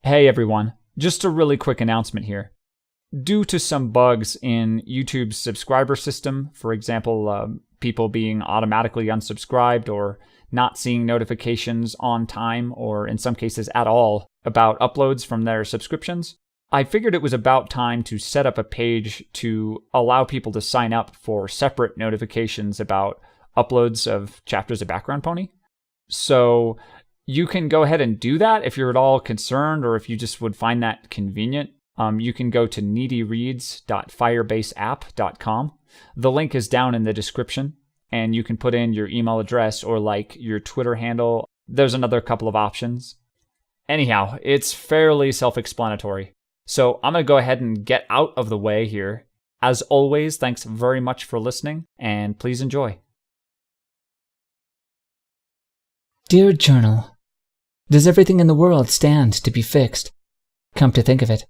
Hey everyone, just a really quick announcement here. Due to some bugs in YouTube's subscriber system, for example, people being automatically unsubscribed or not seeing notifications on time or in some cases at all about uploads from their subscriptions, I figured it was about time to set up a page to allow people to sign up for separate notifications about uploads of chapters of Background Pony. So you can go ahead and do that if you're at all concerned or if you just would find that convenient. You can go to needyreads.firebaseapp.com. The link is down in the description, and you can put in your email address or like your Twitter handle. There's another couple of options. Anyhow, it's fairly self-explanatory. So I'm going to go ahead and get out of the way here. As always, thanks very much for listening, and please enjoy. Dear Journal, does everything in the world stand to be fixed? Come to think of it,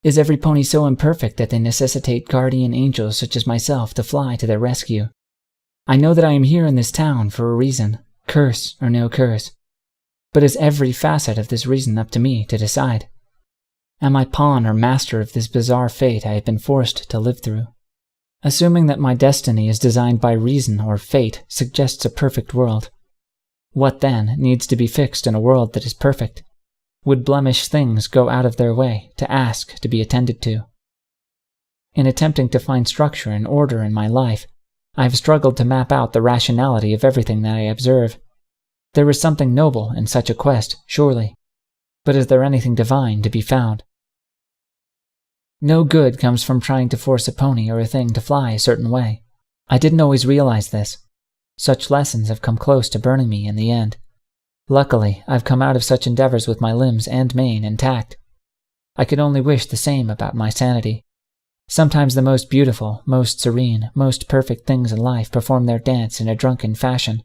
is every pony so imperfect that they necessitate guardian angels such as myself to fly to their rescue? I know that I am here in this town for a reason, curse or no curse. But is every facet of this reason up to me to decide? Am I pawn or master of this bizarre fate I have been forced to live through? Assuming that my destiny is designed by reason or fate suggests a perfect world. What, then, needs to be fixed in a world that is perfect? Would blemished things go out of their way to ask to be attended to? In attempting to find structure and order in my life, I have struggled to map out the rationality of everything that I observe. There is something noble in such a quest, surely. But is there anything divine to be found? No good comes from trying to force a pony or a thing to fly a certain way. I didn't always realize this. Such lessons have come close to burning me in the end. Luckily, I've come out of such endeavors with my limbs and mane intact. I could only wish the same about my sanity. Sometimes the most beautiful, most serene, most perfect things in life perform their dance in a drunken fashion.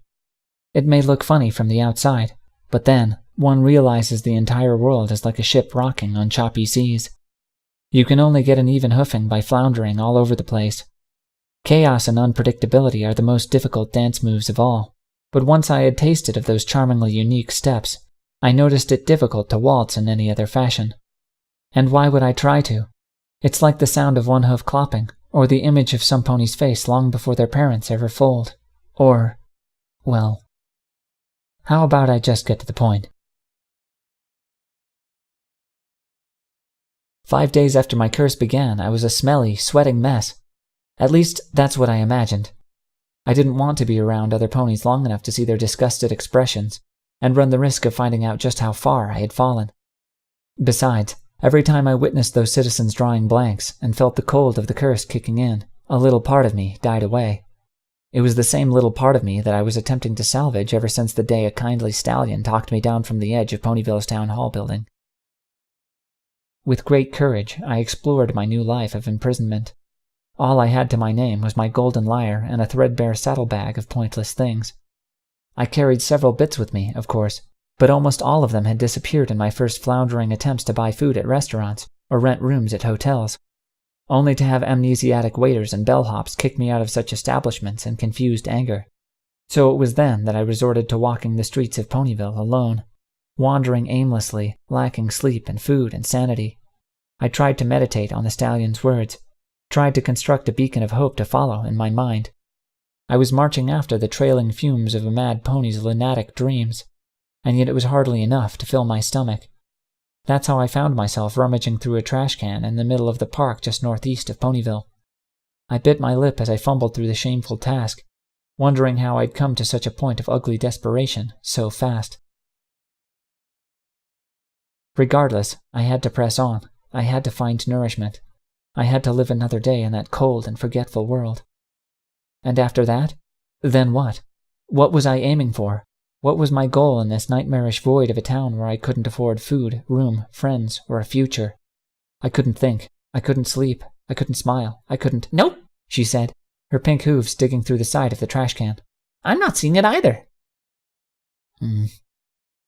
It may look funny from the outside, but then one realizes the entire world is like a ship rocking on choppy seas. You can only get an even hoofing by floundering all over the place. Chaos and unpredictability are the most difficult dance moves of all, but once I had tasted of those charmingly unique steps, I noticed it difficult to waltz in any other fashion. And why would I try to? It's like the sound of one hoof clopping, or the image of some pony's face long before their parents ever foaled. Or, well, how about I just get to the point? 5 days after my curse began, I was a smelly, sweating mess. At least, that's what I imagined. I didn't want to be around other ponies long enough to see their disgusted expressions, and run the risk of finding out just how far I had fallen. Besides, every time I witnessed those citizens drawing blanks, and felt the cold of the curse kicking in, a little part of me died away. It was the same little part of me that I was attempting to salvage ever since the day a kindly stallion talked me down from the edge of Ponyville's town hall building. With great courage, I explored my new life of imprisonment. All I had to my name was my golden lyre and a threadbare saddlebag of pointless things. I carried several bits with me, of course, but almost all of them had disappeared in my first floundering attempts to buy food at restaurants or rent rooms at hotels, only to have amnesiac waiters and bellhops kick me out of such establishments in confused anger. So it was then that I resorted to walking the streets of Ponyville alone, wandering aimlessly, lacking sleep and food and sanity. I tried to meditate on the stallion's words, tried to construct a beacon of hope to follow in my mind. I was marching after the trailing fumes of a mad pony's lunatic dreams, and yet it was hardly enough to fill my stomach. That's how I found myself rummaging through a trash can in the middle of the park just northeast of Ponyville. I bit my lip as I fumbled through the shameful task, wondering how I'd come to such a point of ugly desperation so fast. Regardless, I had to press on. I had to find nourishment. I had to live another day in that cold and forgetful world. And after that? Then what? What was I aiming for? What was my goal in this nightmarish void of a town where I couldn't afford food, room, friends, or a future? I couldn't think. I couldn't sleep. I couldn't smile. I couldn't— "Nope," she said, her pink hooves digging through the side of the trash can. "I'm not seeing it either."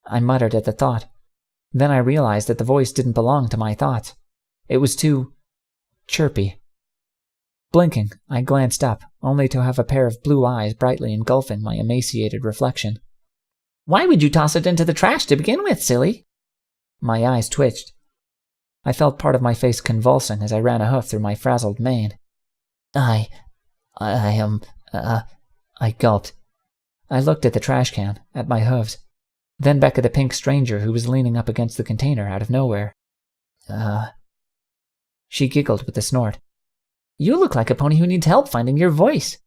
I muttered at the thought. Then I realized that the voice didn't belong to my thoughts. It was too chirpy. Blinking, I glanced up, only to have a pair of blue eyes brightly engulfing my emaciated reflection. "Why would you toss it into the trash to begin with, silly?" My eyes twitched. I felt part of my face convulsing as I ran a hoof through my frazzled mane. I gulped. I looked at the trash can, at my hooves, then back at the pink stranger who was leaning up against the container out of nowhere. She giggled with a snort. You look like a pony who needs help finding your voice.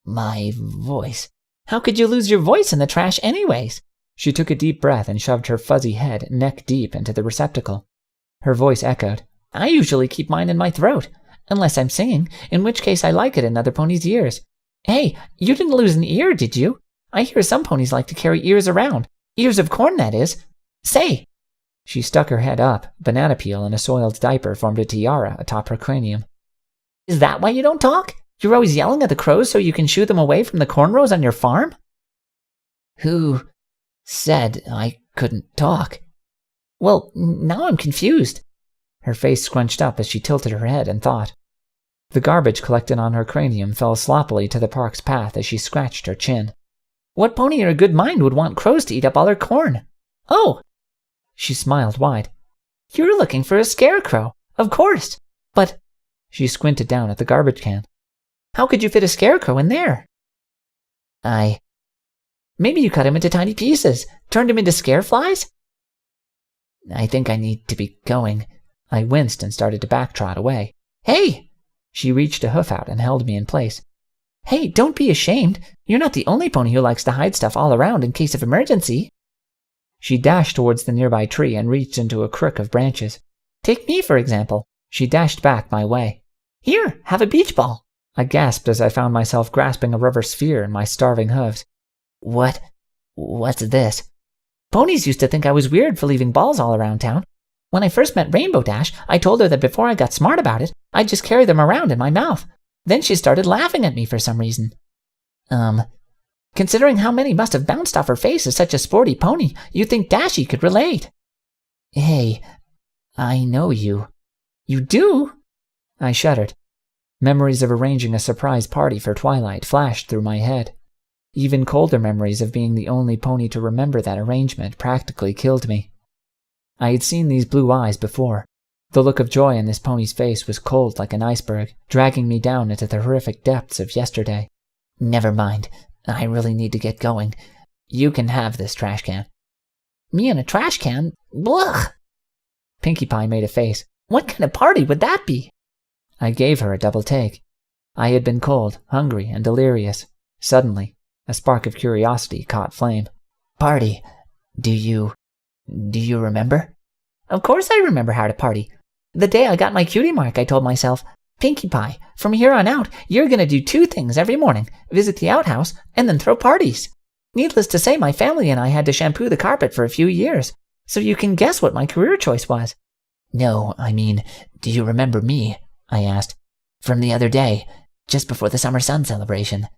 My voice? How could you lose your voice in the trash anyways? She took a deep breath and shoved her fuzzy head neck deep into the receptacle. Her voice echoed. I usually keep mine in my throat, unless I'm singing, in which case I like it in other ponies' ears. Hey, you didn't lose an ear, did you? I hear some ponies like to carry ears around. Ears of corn, that is. Say! She stuck her head up. Banana peel and a soiled diaper formed a tiara atop her cranium. Is that why you don't talk? You're always yelling at the crows so you can shoo them away from the cornrows on your farm? Who said I couldn't talk? Well, now I'm confused. Her face scrunched up as she tilted her head and thought. The garbage collected on her cranium fell sloppily to the park's path as she scratched her chin. What pony in her good mind would want crows to eat up all her corn? Oh! She smiled wide. You're looking for a scarecrow, of course. But... She squinted down at the garbage can. How could you fit a scarecrow in there? Maybe you cut him into tiny pieces, turned him into scareflies? I think I need to be going. I winced and started to backtrot away. Hey! She reached a hoof out and held me in place. Hey, don't be ashamed. You're not the only pony who likes to hide stuff all around in case of emergency. She dashed towards the nearby tree and reached into a crook of branches. Take me, for example. She dashed back my way. Here, have a beach ball. I gasped as I found myself grasping a rubber sphere in my starving hooves. What's this? Ponies used to think I was weird for leaving balls all around town. When I first met Rainbow Dash, I told her that before I got smart about it, I'd just carry them around in my mouth. Then she started laughing at me for some reason. Considering how many must have bounced off her face as such a sporty pony, you'd think Dashy could relate. Hey, I know you. You do? I shuddered. Memories of arranging a surprise party for Twilight flashed through my head. Even colder memories of being the only pony to remember that arrangement practically killed me. I had seen these blue eyes before. The look of joy in this pony's face was cold like an iceberg, dragging me down into the horrific depths of yesterday. Never mind. I really need to get going. You can have this trash can. Me in a trash can? Blech! Pinkie Pie made a face. What kind of party would that be? I gave her a double take. I had been cold, hungry, and delirious. Suddenly, a spark of curiosity caught flame. Party. Do you remember? Of course I remember how to party. The day I got my cutie mark, I told myself, Pinkie Pie, from here on out, you're going to do 2 things every morning, visit the outhouse, and then throw parties. Needless to say, my family and I had to shampoo the carpet for a few years, so you can guess what my career choice was. No, I mean, do you remember me? I asked. From the other day, just before the summer sun celebration.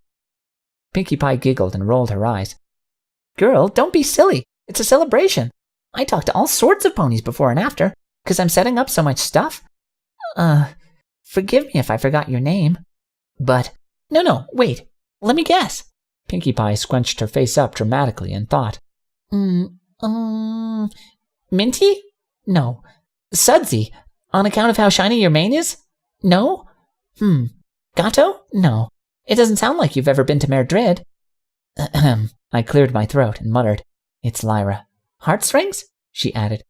Pinkie Pie giggled and rolled her eyes. Girl, don't be silly. It's a celebration. I talked to all sorts of ponies before and after, 'cause I'm setting up so much stuff. Forgive me if I forgot your name. But, no, wait. Let me guess. Pinkie Pie scrunched her face up dramatically and thought. Minty? No. Sudsy, on account of how shiny your mane is? No? Gato? No. It doesn't sound like you've ever been to Merdrid. I cleared my throat and muttered, It's Lyra. Heartstrings? She added.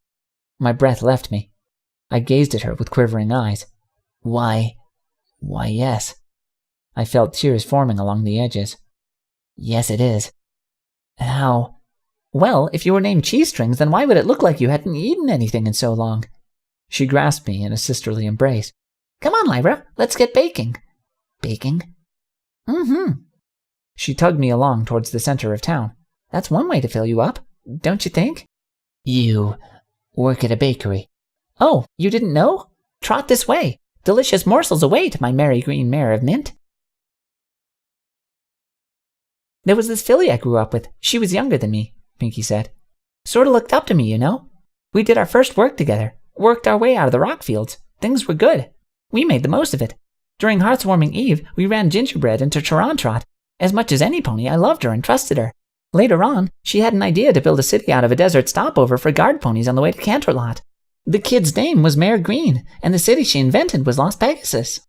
My breath left me. I gazed at her with quivering eyes. Why, yes. I felt tears forming along the edges. Yes, it is. How? Well, if you were named Cheese Strings, then why would it look like you hadn't eaten anything in so long? She grasped me in a sisterly embrace. Come on, Lyra, let's get baking. Baking? She tugged me along towards the center of town. That's one way to fill you up, don't you think? You work at a bakery. Oh, you didn't know? Trot this way. Delicious morsels await, my merry green mare of mint. There was this filly I grew up with. She was younger than me, Pinkie said. Sort of looked up to me, you know. We did our first work together, worked our way out of the rock fields. Things were good. We made the most of it. During Hearthwarming Eve, we ran gingerbread into Charon-Trot. As much as any pony, I loved her and trusted her. Later on, she had an idea to build a city out of a desert stopover for guard ponies on the way to Canterlot. The kid's name was Mare Green, and the city she invented was Los Pegasus.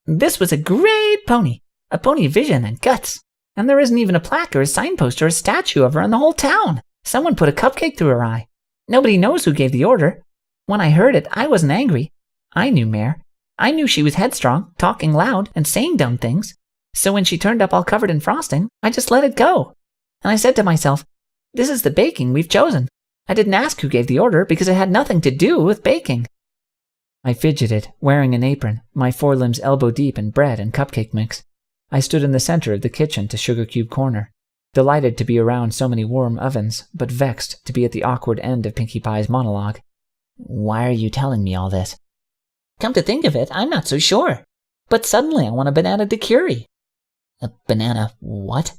This was a great pony, a pony of vision and guts, and there isn't even a plaque or a signpost or a statue of her in the whole town. Someone put a cupcake through her eye. Nobody knows who gave the order. When I heard it, I wasn't angry. I knew Mare. I knew she was headstrong, talking loud, and saying dumb things. So when she turned up all covered in frosting, I just let it go. And I said to myself, this is the baking we've chosen. I didn't ask who gave the order because it had nothing to do with baking. I fidgeted, wearing an apron, my forelimbs elbow deep in bread and cupcake mix. I stood in the center of the kitchen to Sugar Cube Corner, delighted to be around so many warm ovens, but vexed to be at the awkward end of Pinkie Pie's monologue. Why are you telling me all this? Come to think of it, I'm not so sure. But suddenly I want a banana daiquiri. A banana what?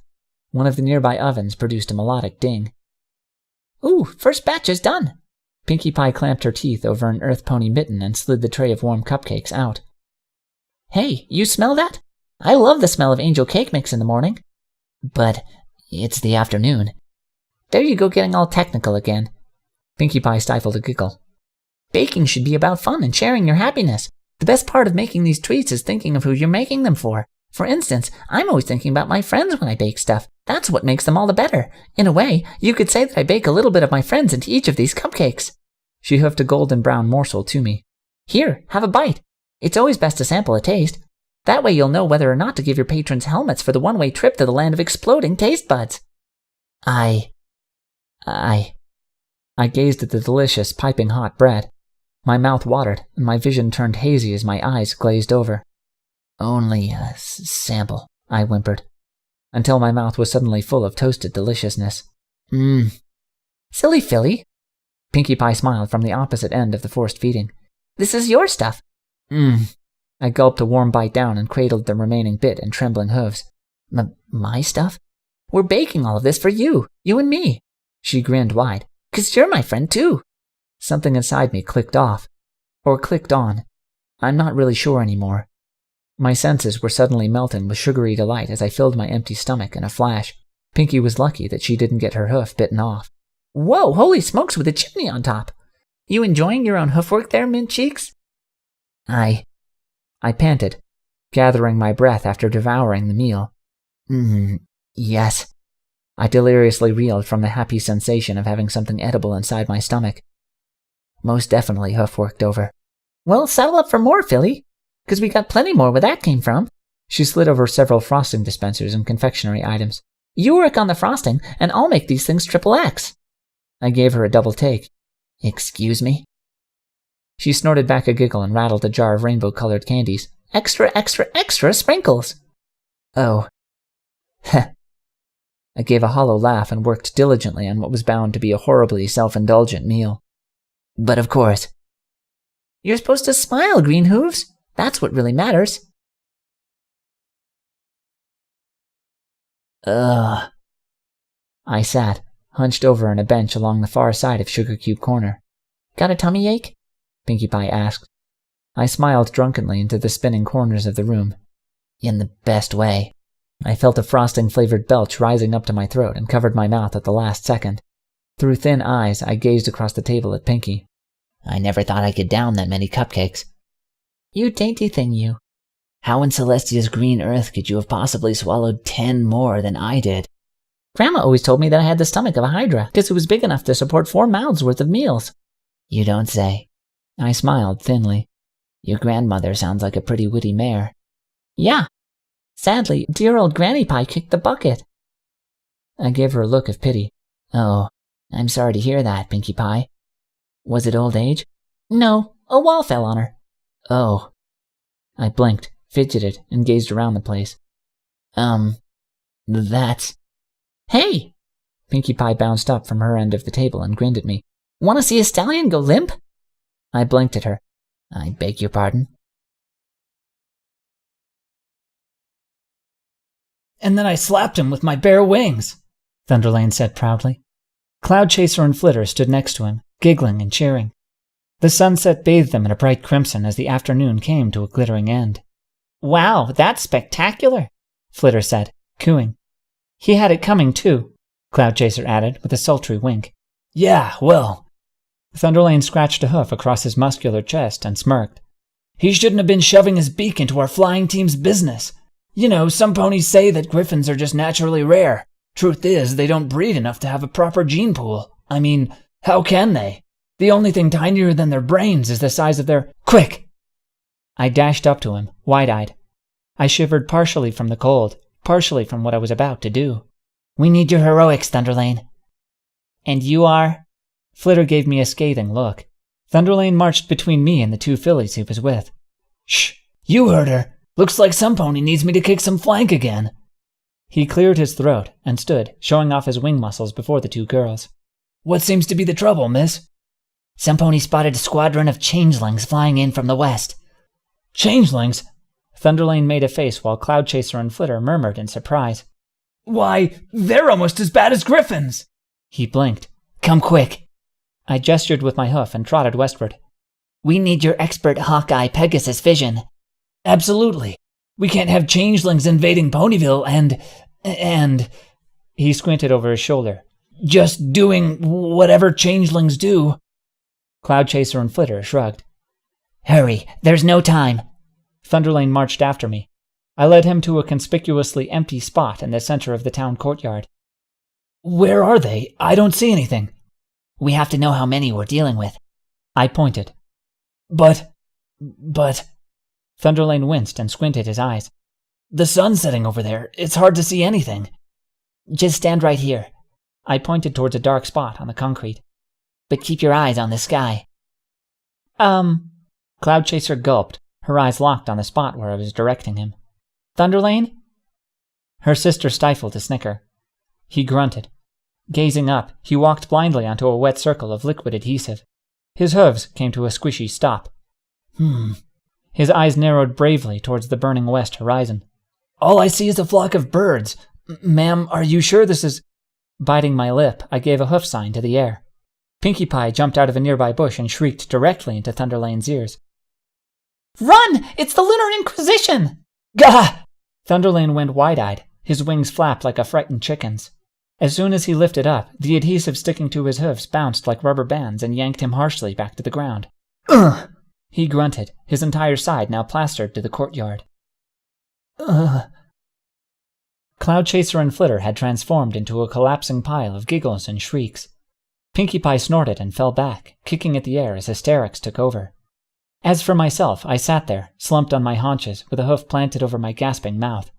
One of the nearby ovens produced a melodic ding. Ooh, first batch is done. Pinkie Pie clamped her teeth over an earth pony mitten and slid the tray of warm cupcakes out. Hey, you smell that? I love the smell of angel cake mix in the morning. But it's the afternoon. There you go getting all technical again. Pinkie Pie stifled a giggle. Baking should be about fun and sharing your happiness. The best part of making these treats is thinking of who you're making them for. For instance, I'm always thinking about my friends when I bake stuff. That's what makes them all the better. In a way, you could say that I bake a little bit of my friends into each of these cupcakes. She hoofed a golden brown morsel to me. Here, have a bite. It's always best to sample a taste. That way you'll know whether or not to give your patrons helmets for the one-way trip to the land of exploding taste buds. I gazed at the delicious, piping hot bread. My mouth watered, and my vision turned hazy as my eyes glazed over. Only a sample, I whimpered, until my mouth was suddenly full of toasted deliciousness. Silly filly. Pinkie Pie smiled from the opposite end of the forced feeding. This is your stuff. I gulped a warm bite down and cradled the remaining bit in trembling hooves. My stuff? We're baking all of this for you and me. She grinned wide. 'Cause you're my friend too. Something inside me clicked off. Or clicked on. I'm not really sure anymore. My senses were suddenly melting with sugary delight as I filled my empty stomach in a flash. Pinkie was lucky that she didn't get her hoof bitten off. Whoa, holy smokes with a chimney on top! You enjoying your own hoofwork there, Mint Cheeks? I panted, gathering my breath after devouring the meal. Yes. I deliriously reeled from the happy sensation of having something edible inside my stomach. Most definitely hoofworked over. Well, saddle up for more, Philly, 'cause we got plenty more where that came from. She slid over several frosting dispensers and confectionery items. You work on the frosting, and I'll make these things XXX. I gave her a double take. Excuse me? She snorted back a giggle and rattled a jar of rainbow-colored candies. Extra, extra, extra sprinkles! Oh. Heh. I gave a hollow laugh and worked diligently on what was bound to be a horribly self-indulgent meal. But of course. You're supposed to smile, Green Hooves. That's what really matters. Ugh. I sat, hunched over on a bench along the far side of Sugar Cube Corner. Got a tummy ache? Pinkie Pie asked. I smiled drunkenly into the spinning corners of the room. In the best way. I felt a frosting-flavored belch rising up to my throat and covered my mouth at the last second. Through thin eyes, I gazed across the table at Pinkie. I never thought I could down that many cupcakes. You dainty thing, you. How in Celestia's green earth could you have possibly swallowed 10 more than I did? Grandma always told me that I had the stomach of a hydra, because it was big enough to support 4 mouths worth of meals. You don't say. I smiled thinly. Your grandmother sounds like a pretty witty mare. Yeah. Sadly, dear old Granny Pie kicked the bucket. I gave her a look of pity. Oh, I'm sorry to hear that, Pinkie Pie. Was it old age? No, a wall fell on her. Oh. I blinked, fidgeted, and gazed around the place. That's... Hey! Pinkie Pie bounced up from her end of the table and grinned at me. Want to see a stallion go limp? I blinked at her. I beg your pardon? And then I slapped him with my bare wings, Thunderlane said proudly. Cloud Chaser and Flitter stood next to him, giggling and cheering. The sunset bathed them in a bright crimson as the afternoon came to a glittering end. Wow, that's spectacular, Flitter said, cooing. He had it coming too, Cloud Chaser added with a sultry wink. Yeah, well, Thunderlane scratched a hoof across his muscular chest and smirked. He shouldn't have been shoving his beak into our flying team's business. You know, some ponies say that griffins are just naturally rare. Truth is, they don't breed enough to have a proper gene pool. I mean, how can they? The only thing tinier than their brains is the size of their... Quick! I dashed up to him, wide-eyed. I shivered partially from the cold, partially from what I was about to do. We need your heroics, Thunderlane. And you are? Flitter gave me a scathing look. Thunderlane marched between me and the two fillies he was with. Shh! You heard her! Looks like some pony needs me to kick some flank again. He cleared his throat and stood, showing off his wing muscles before the two girls. What seems to be the trouble, miss? Some pony spotted a squadron of changelings flying in from the west. Changelings? Thunderlane made a face while Cloudchaser and Flitter murmured in surprise. Why, they're almost as bad as griffins! He blinked. Come quick. I gestured with my hoof and trotted westward. We need your expert Hawkeye Pegasus vision. Absolutely. We can't have changelings invading Ponyville and... He squinted over his shoulder. Just doing whatever changelings do. Cloudchaser and Flitter shrugged. Hurry, there's no time. Thunderlane marched after me. I led him to a conspicuously empty spot in the center of the town courtyard. Where are they? I don't see anything. We have to know how many we're dealing with. I pointed. But... Thunderlane winced and squinted his eyes. The sun's setting over there. It's hard to see anything. Just stand right here. I pointed towards a dark spot on the concrete. But keep your eyes on the sky. Cloudchaser gulped, her eyes locked on the spot where I was directing him. Thunderlane? Her sister stifled a snicker. He grunted. Gazing up, he walked blindly onto a wet circle of liquid adhesive. His hooves came to a squishy stop. His eyes narrowed bravely towards the burning west horizon. All I see is a flock of birds. Ma'am, are you sure this is... Biting my lip, I gave a hoof sign to the air. Pinkie Pie jumped out of a nearby bush and shrieked directly into Thunderlane's ears. Run! It's the Lunar Inquisition! Gah! Thunderlane went wide-eyed. His wings flapped like a frightened chicken's. As soon as he lifted up, the adhesive sticking to his hoofs bounced like rubber bands and yanked him harshly back to the ground. Ugh! He grunted, his entire side now plastered to the courtyard. Ugh! Cloudchaser and Flitter had transformed into a collapsing pile of giggles and shrieks. Pinkie Pie snorted and fell back, kicking at the air as hysterics took over. As for myself, I sat there, slumped on my haunches, with a hoof planted over my gasping mouth.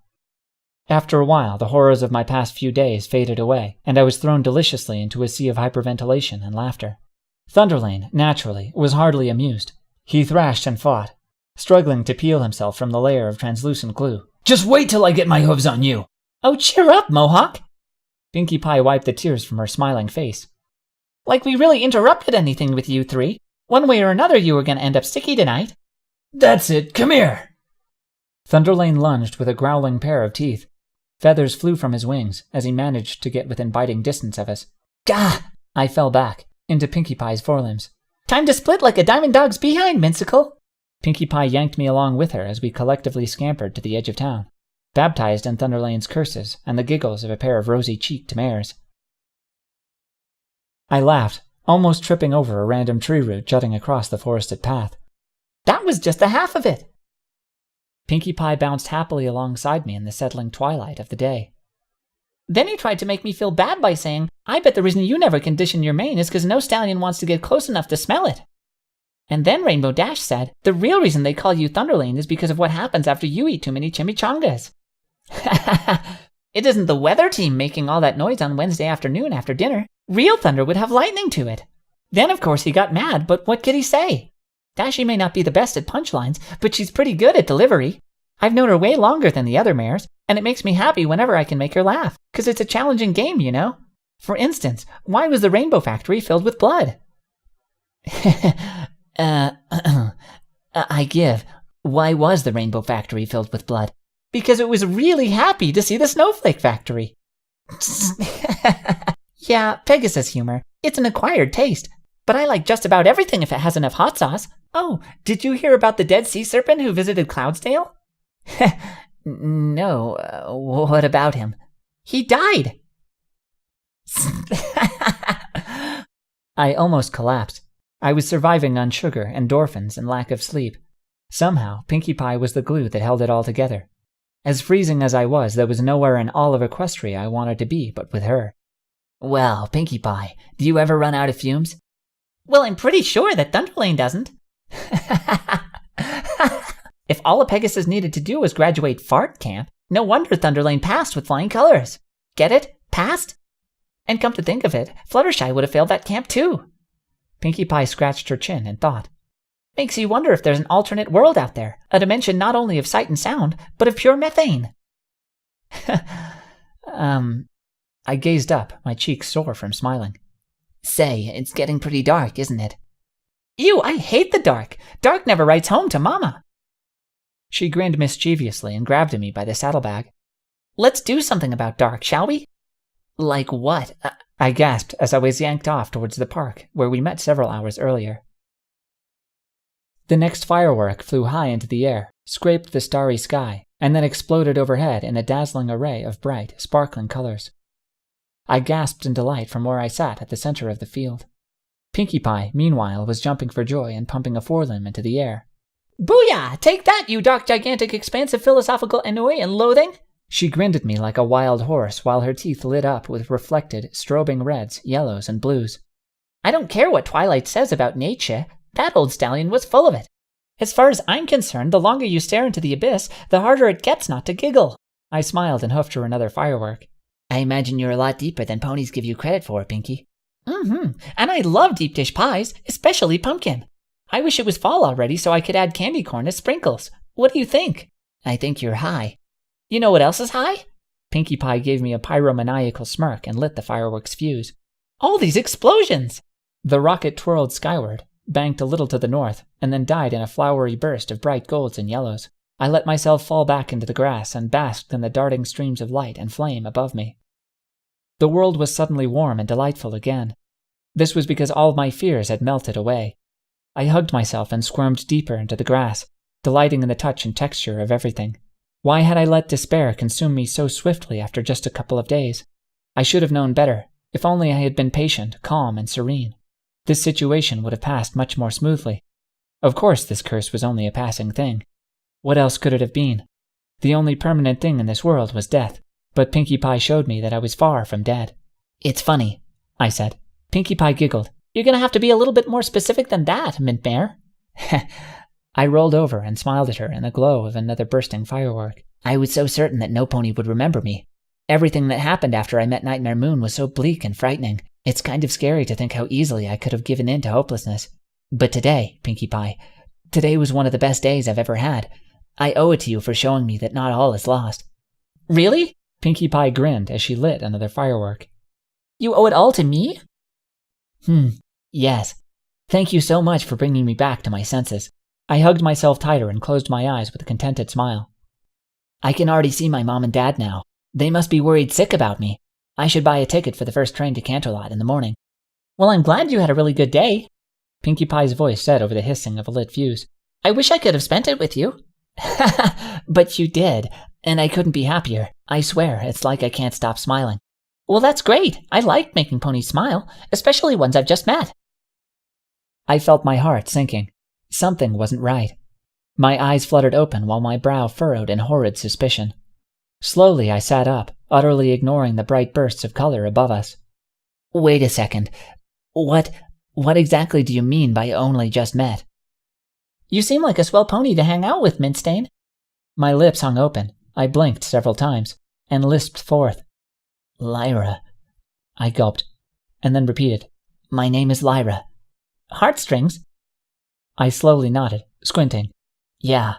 After a while, the horrors of my past few days faded away, and I was thrown deliciously into a sea of hyperventilation and laughter. Thunderlane, naturally, was hardly amused. He thrashed and fought, struggling to peel himself from the layer of translucent glue. Just wait till I get my hooves on you! Oh, cheer up, Mohawk! Pinkie Pie wiped the tears from her smiling face. Like we really interrupted anything with you three. One way or another you were going to end up sticky tonight. That's it, come here! Thunderlane lunged with a growling pair of teeth. Feathers flew from his wings as he managed to get within biting distance of us. Gah! I fell back, into Pinkie Pie's forelimbs. Time to split like a diamond dog's behind, Mincicle! Pinkie Pie yanked me along with her as we collectively scampered to the edge of town, baptized in Thunderlane's curses and the giggles of a pair of rosy-cheeked mares. I laughed, almost tripping over a random tree root jutting across the forested path. That was just the half of it! Pinkie Pie bounced happily alongside me in the settling twilight of the day. Then he tried to make me feel bad by saying, I bet the reason you never condition your mane is because no stallion wants to get close enough to smell it. And then Rainbow Dash said, the real reason they call you Thunderlane is because of what happens after you eat too many chimichangas. It isn't the weather team making all that noise on Wednesday afternoon after dinner. Real thunder would have lightning to it. Then, of course, he got mad, but what could he say? Dashie may not be the best at punchlines, but she's pretty good at delivery. I've known her way longer than the other mares, and it makes me happy whenever I can make her laugh, because it's a challenging game, you know? For instance, why was the Rainbow Factory filled with blood? I give. Why was the Rainbow Factory filled with blood? Because it was really happy to see the Snowflake Factory. Yeah, Pegasus humor. It's an acquired taste. But I like just about everything if it has enough hot sauce. Oh, did you hear about the dead sea serpent who visited Cloudsdale? No, what about him? He died! I almost collapsed. I was surviving on sugar, endorphins, and lack of sleep. Somehow, Pinkie Pie was the glue that held it all together. As freezing as I was, there was nowhere in all of Equestria I wanted to be but with her. Well, Pinkie Pie, do you ever run out of fumes? Well, I'm pretty sure that Thunderlane doesn't. If all a Pegasus needed to do was graduate fart camp, no wonder Thunderlane passed with flying colors. Get it? Passed? And come to think of it, Fluttershy would have failed that camp too. Pinkie Pie scratched her chin and thought. Makes you wonder if there's an alternate world out there, a dimension not only of sight and sound, but of pure methane. I gazed up, my cheeks sore from smiling. Say, it's getting pretty dark, isn't it? Ew, I hate the dark. Dark never writes home to Mama. She grinned mischievously and grabbed me by the saddlebag. Let's do something about dark, shall we? Like what? I gasped as I was yanked off towards the park, where we met several hours earlier. The next firework flew high into the air, scraped the starry sky, and then exploded overhead in a dazzling array of bright, sparkling colors. I gasped in delight from where I sat at the center of the field. Pinkie Pie, meanwhile, was jumping for joy and pumping a forelimb into the air. Booyah! Take that, you dark, gigantic, expansive, philosophical ennui and loathing! She grinned at me like a wild horse while her teeth lit up with reflected, strobing reds, yellows, and blues. I don't care what Twilight says about nature. That old stallion was full of it. As far as I'm concerned, the longer you stare into the abyss, the harder it gets not to giggle. I smiled and hoofed her another firework. I imagine you're a lot deeper than ponies give you credit for, Pinkie. And I love deep dish pies, especially pumpkin. I wish it was fall already so I could add candy corn as sprinkles. What do you think? I think you're high. You know what else is high? Pinkie Pie gave me a pyromaniacal smirk and lit the fireworks fuse. All these explosions! The rocket twirled skyward, banked a little to the north, and then died in a flowery burst of bright golds and yellows. I let myself fall back into the grass and basked in the darting streams of light and flame above me. The world was suddenly warm and delightful again. This was because all my fears had melted away. I hugged myself and squirmed deeper into the grass, delighting in the touch and texture of everything. Why had I let despair consume me so swiftly after just a couple of days? I should have known better. If only I had been patient, calm, and serene. This situation would have passed much more smoothly. Of course this curse was only a passing thing. What else could it have been? The only permanent thing in this world was death, but Pinkie Pie showed me that I was far from dead. It's funny, I said. Pinkie Pie giggled. You're gonna have to be a little bit more specific than that, Mint Mare. I rolled over and smiled at her in the glow of another bursting firework. I was so certain that no pony would remember me. Everything that happened after I met Nightmare Moon was so bleak and frightening. It's kind of scary to think how easily I could have given in to hopelessness. But today, Pinkie Pie, today was one of the best days I've ever had. I owe it to you for showing me that not all is lost. Really? Pinkie Pie grinned as she lit another firework. You owe it all to me? Yes. Thank you so much for bringing me back to my senses. I hugged myself tighter and closed my eyes with a contented smile. I can already see my mom and dad now. They must be worried sick about me. I should buy a ticket for the first train to Canterlot in the morning. Well, I'm glad you had a really good day, Pinkie Pie's voice said over the hissing of a lit fuse. I wish I could have spent it with you. But you did, and I couldn't be happier. I swear, it's like I can't stop smiling. Well, that's great. I like making ponies smile, especially ones I've just met. I felt my heart sinking. Something wasn't right. My eyes fluttered open while my brow furrowed in horrid suspicion. Slowly I sat up, utterly ignoring the bright bursts of color above us. Wait a second. What exactly do you mean by only just met? You seem like a swell pony to hang out with, Mintstain. My lips hung open. I blinked several times, and lisped forth. Lyra. I gulped, and then repeated. My name is Lyra. Heartstrings? I slowly nodded, squinting. Yeah.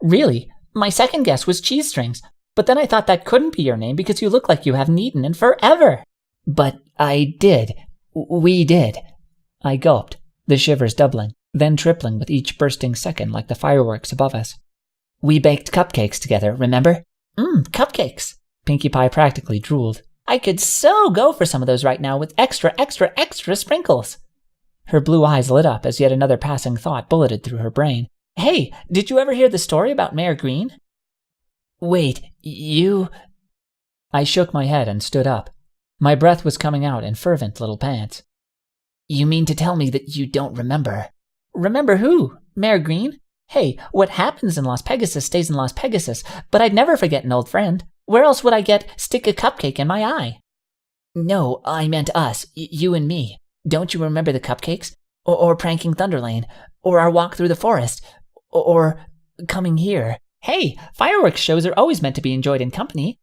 Really? My second guess was cheese strings, but then I thought that couldn't be your name because you look like you haven't eaten in forever. But I did. We did. I gulped, the shivers doubling, then tripling with each bursting second like the fireworks above us. We baked cupcakes together, remember? Cupcakes. Pinkie Pie practically drooled. I could so go for some of those right now with extra sprinkles. Her blue eyes lit up as yet another passing thought bulleted through her brain. Hey, did you ever hear the story about Mayor Green? Wait, you... I shook my head and stood up. My breath was coming out in fervent little pants. You mean to tell me that you don't remember? Remember who? Mayor Green? Hey, what happens in Las Pegasus stays in Las Pegasus, but I'd never forget an old friend. Where else would I stick a cupcake in my eye? No, I meant us, you and me. Don't you remember the cupcakes? Or pranking Thunderlane? Or our walk through the forest? Or coming here? Hey, fireworks shows are always meant to be enjoyed in company.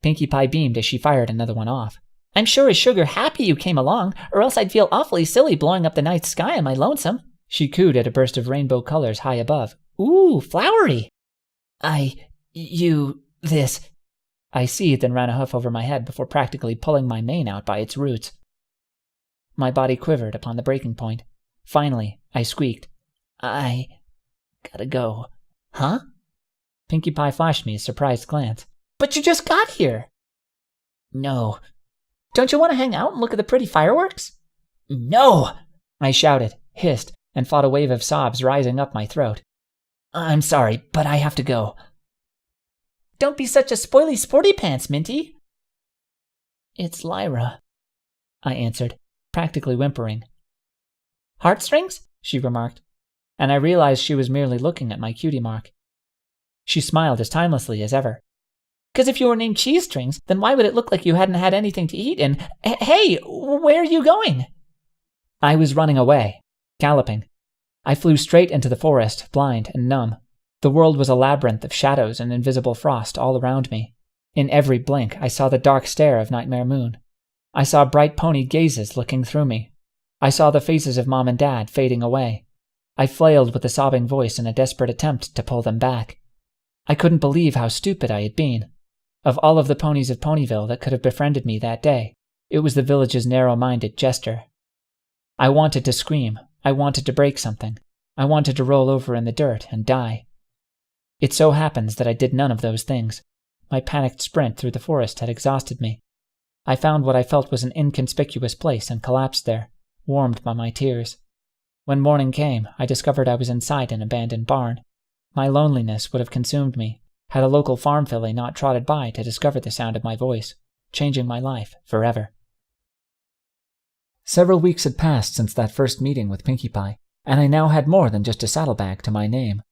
Pinkie Pie beamed as she fired another one off. I'm sure as sugar happy you came along, or else I'd feel awfully silly blowing up the night sky on my lonesome. She cooed at a burst of rainbow colors high above. Ooh, flowery. This. I seethed and ran a hoof over my head before practically pulling my mane out by its roots. My body quivered upon the breaking point. Finally, I squeaked. I gotta go. Huh? Pinkie Pie flashed me a surprised glance. But you just got here! No. Don't you want to hang out and look at the pretty fireworks? No! I shouted, hissed, and fought a wave of sobs rising up my throat. I'm sorry, but I have to go. Don't be such a spoily sporty pants, Minty. It's Lyra, I answered, practically whimpering. Heartstrings? She remarked, and I realized she was merely looking at my cutie mark. She smiled as timelessly as ever. 'Cause if you were named Cheese Strings, then why would it look like you hadn't had anything to eat and... Hey, where are you going? I was running away, galloping. I flew straight into the forest, blind and numb. The world was a labyrinth of shadows and invisible frost all around me. In every blink, I saw the dark stare of Nightmare Moon. I saw bright pony gazes looking through me. I saw the faces of Mom and Dad fading away. I flailed with a sobbing voice in a desperate attempt to pull them back. I couldn't believe how stupid I had been. Of all of the ponies of Ponyville that could have befriended me that day, it was the village's narrow-minded jester. I wanted to scream. I wanted to break something. I wanted to roll over in the dirt and die. It so happens that I did none of those things. My panicked sprint through the forest had exhausted me. I found what I felt was an inconspicuous place and collapsed there, warmed by my tears. When morning came, I discovered I was inside an abandoned barn. My loneliness would have consumed me, had a local farm filly not trotted by to discover the sound of my voice, changing my life forever. Several weeks had passed since that first meeting with Pinkie Pie, and I now had more than just a saddlebag to my name.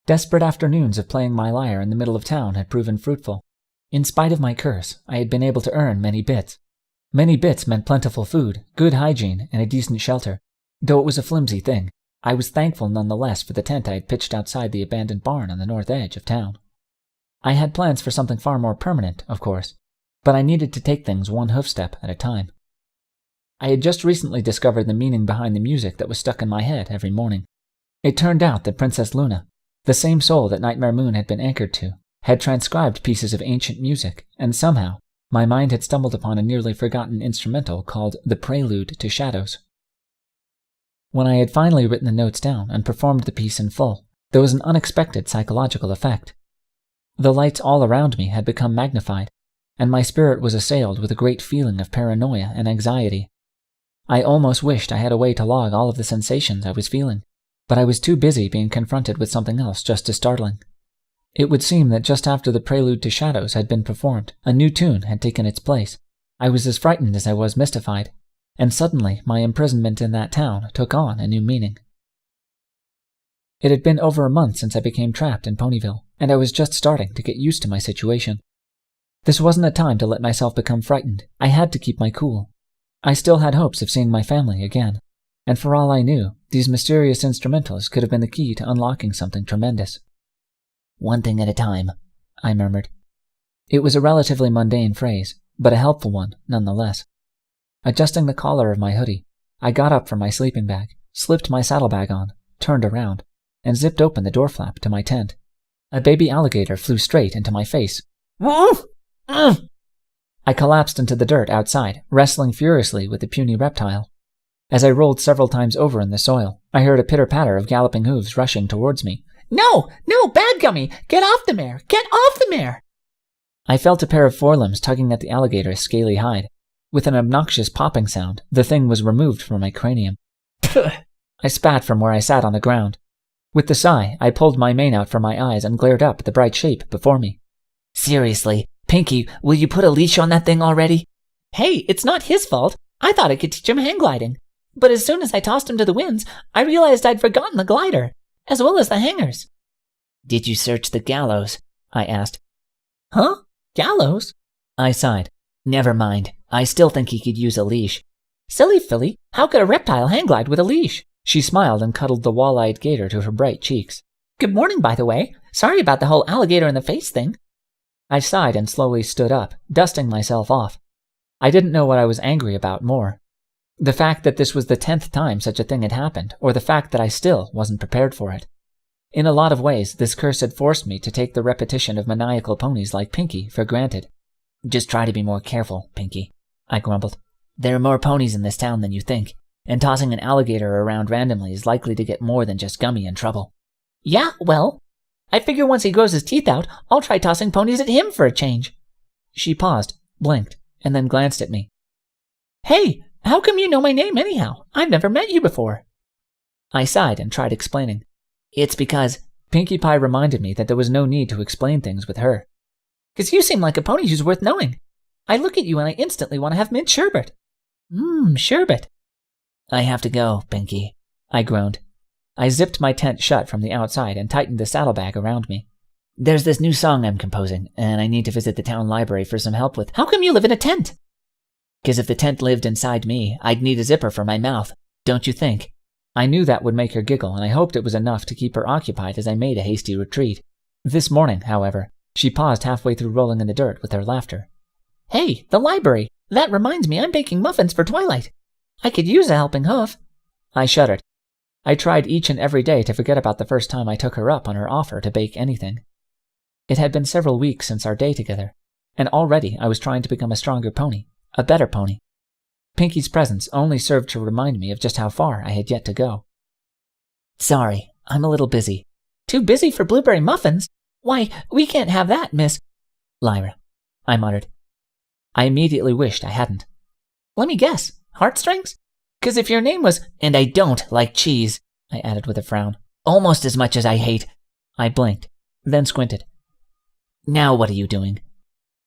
Desperate afternoons of playing my lyre in the middle of town had proven fruitful. In spite of my curse, I had been able to earn many bits. Many bits meant plentiful food, good hygiene, and a decent shelter. Though it was a flimsy thing, I was thankful nonetheless for the tent I had pitched outside the abandoned barn on the north edge of town. I had plans for something far more permanent, of course, but I needed to take things one hoofstep at a time. I had just recently discovered the meaning behind the music that was stuck in my head every morning. It turned out that Princess Luna, the same soul that Nightmare Moon had been anchored to, had transcribed pieces of ancient music, and somehow my mind had stumbled upon a nearly forgotten instrumental called The Prelude to Shadows. When I had finally written the notes down and performed the piece in full, there was an unexpected psychological effect. The lights all around me had become magnified, and my spirit was assailed with a great feeling of paranoia and anxiety. I almost wished I had a way to log all of the sensations I was feeling, but I was too busy being confronted with something else just as startling. It would seem that just after the Prelude to Shadows had been performed, a new tune had taken its place. I was as frightened as I was mystified, and suddenly my imprisonment in that town took on a new meaning. It had been over a month since I became trapped in Ponyville, and I was just starting to get used to my situation. This wasn't a time to let myself become frightened. I had to keep my cool. I still had hopes of seeing my family again, and for all I knew, these mysterious instrumentals could have been the key to unlocking something tremendous. "One thing at a time," I murmured. It was a relatively mundane phrase, but a helpful one nonetheless. Adjusting the collar of my hoodie, I got up from my sleeping bag, slipped my saddlebag on, turned around, and zipped open the door flap to my tent. A baby alligator flew straight into my face. I collapsed into the dirt outside, wrestling furiously with the puny reptile. As I rolled several times over in the soil, I heard a pitter-patter of galloping hooves rushing towards me. No, bad Gummy! Get off the mare! Get off the mare! I felt a pair of forelimbs tugging at the alligator's scaly hide. With an obnoxious popping sound, the thing was removed from my cranium. I spat from where I sat on the ground. With the sigh, I pulled my mane out from my eyes and glared up at the bright shape before me. "Seriously, Pinkie, will you put a leash on that thing already?" Hey, it's not his fault. I thought I could teach him hang gliding. But as soon as I tossed him to the winds, I realized I'd forgotten the glider, as well as the hangers. Did you search the gallows? I asked. Huh? Gallows? I sighed. Never mind. I still think he could use a leash. Silly filly, how could a reptile hang glide with a leash? She smiled and cuddled the wall-eyed gator to her bright cheeks. Good morning, by the way. Sorry about the whole alligator in the face thing. I sighed and slowly stood up, dusting myself off. I didn't know what I was angry about more. The fact that this was the 10th time such a thing had happened, or the fact that I still wasn't prepared for it. In a lot of ways, this curse had forced me to take the repetition of maniacal ponies like Pinkie for granted. Just try to be more careful, Pinkie, I grumbled. There are more ponies in this town than you think, and tossing an alligator around randomly is likely to get more than just Gummy in trouble. Yeah, well, I figure once he grows his teeth out, I'll try tossing ponies at him for a change. She paused, blinked, and then glanced at me. Hey, how come you know my name anyhow? I've never met you before. I sighed and tried explaining. It's because Pinkie Pie reminded me that there was no need to explain things with her. 'Cause you seem like a pony who's worth knowing. I look at you and I instantly want to have mint sherbet. Sherbet. I have to go, Pinkie, I groaned. I zipped my tent shut from the outside and tightened the saddlebag around me. There's this new song I'm composing, and I need to visit the town library for some help with. How come you live in a tent? 'Cause if the tent lived inside me, I'd need a zipper for my mouth, don't you think? I knew that would make her giggle, and I hoped it was enough to keep her occupied as I made a hasty retreat. This morning, however, she paused halfway through rolling in the dirt with her laughter. Hey, the library! That reminds me I'm baking muffins for Twilight. I could use a helping hoof. I shuddered. I tried each and every day to forget about the first time I took her up on her offer to bake anything. It had been several weeks since our day together, and already I was trying to become a stronger pony, a better pony. Pinkie's presence only served to remind me of just how far I had yet to go. Sorry, I'm a little busy. Too busy for blueberry muffins? Why, we can't have that, Miss Lyra, I muttered. I immediately wished I hadn't. Let me guess, heartstrings? 'Cause if your name was, and I don't like cheese, I added with a frown, almost as much as I hate. I blinked, then squinted. Now what are you doing?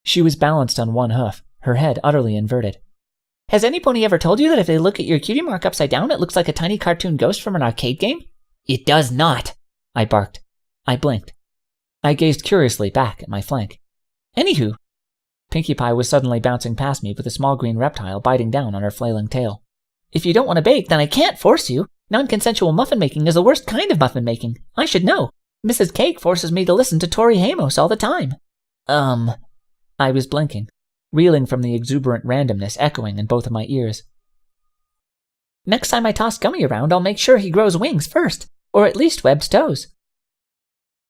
She was balanced on one hoof, her head utterly inverted. Has any pony ever told you that if they look at your cutie mark upside down, it looks like a tiny cartoon ghost from an arcade game? It does not, I barked. I blinked. I gazed curiously back at my flank. Anywho, Pinkie Pie was suddenly bouncing past me with a small green reptile biting down on her flailing tail. If you don't want to bake, then I can't force you. Non-consensual muffin making is the worst kind of muffin making. I should know. Mrs. Cake forces me to listen to Tori Hamos all the time. I was blinking, reeling from the exuberant randomness echoing in both of my ears. Next time I toss Gummy around, I'll make sure he grows wings first, or at least webbed toes.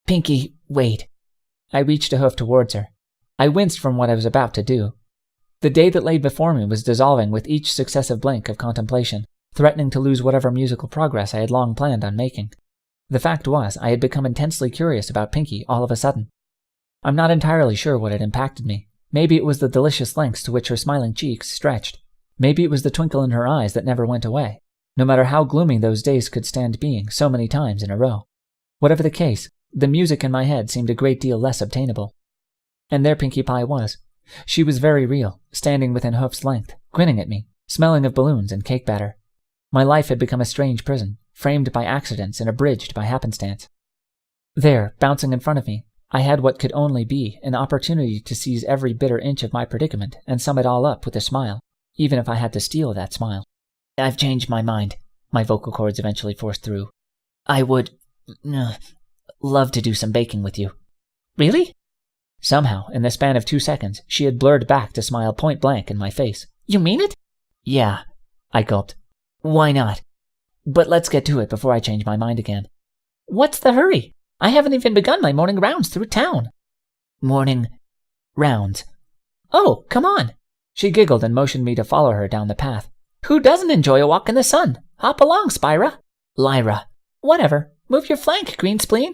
Pinkie, wait. I reached a hoof towards her. I winced from what I was about to do. The day that lay before me was dissolving with each successive blink of contemplation, threatening to lose whatever musical progress I had long planned on making. The fact was, I had become intensely curious about Pinkie all of a sudden. I'm not entirely sure what had impacted me. Maybe it was the delicious lengths to which her smiling cheeks stretched. Maybe it was the twinkle in her eyes that never went away, no matter how gloomy those days could stand being so many times in a row. Whatever the case, the music in my head seemed a great deal less obtainable. And there Pinkie Pie was. She was very real, standing within hoof's length, grinning at me, smelling of balloons and cake batter. My life had become a strange prison, framed by accidents and abridged by happenstance. There, bouncing in front of me, I had what could only be an opportunity to seize every bitter inch of my predicament and sum it all up with a smile, even if I had to steal that smile. I've changed my mind, my vocal cords eventually forced through. I would love to do some baking with you. Really? Somehow, in the span of 2 seconds, she had blurred back to smile point blank in my face. You mean it? Yeah, I gulped. Why not? But let's get to it before I change my mind again. What's the hurry? I haven't even begun my morning rounds through town. Morning rounds. Oh, come on. She giggled and motioned me to follow her down the path. Who doesn't enjoy a walk in the sun? Hop along, Spyra. Lyra. Whatever. Move your flank, green spleen.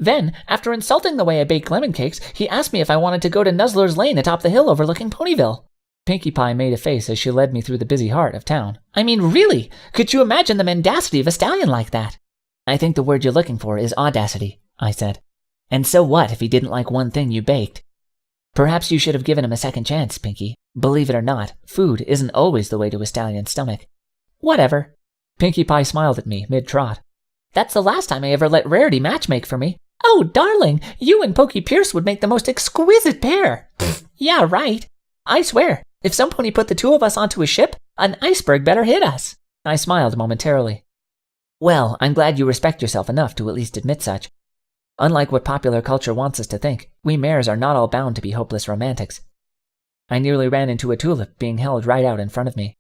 Then, after insulting the way I bake lemon cakes, he asked me if I wanted to go to Nuzzler's Lane atop the hill overlooking Ponyville. Pinkie Pie made a face as she led me through the busy heart of town. I mean, really? Could you imagine the mendacity of a stallion like that? I think the word you're looking for is audacity, I said. And so what if he didn't like one thing you baked? Perhaps you should have given him a second chance, Pinkie. Believe it or not, food isn't always the way to a stallion's stomach. Whatever. Pinkie Pie smiled at me mid-trot. That's the last time I ever let Rarity matchmake for me. Oh, darling, you and Pokey Pierce would make the most exquisite pair. Yeah, right. I swear, if some pony put the two of us onto a ship, an iceberg better hit us. I smiled momentarily. Well, I'm glad you respect yourself enough to at least admit such. Unlike what popular culture wants us to think, we mares are not all bound to be hopeless romantics. I nearly ran into a tulip being held right out in front of me.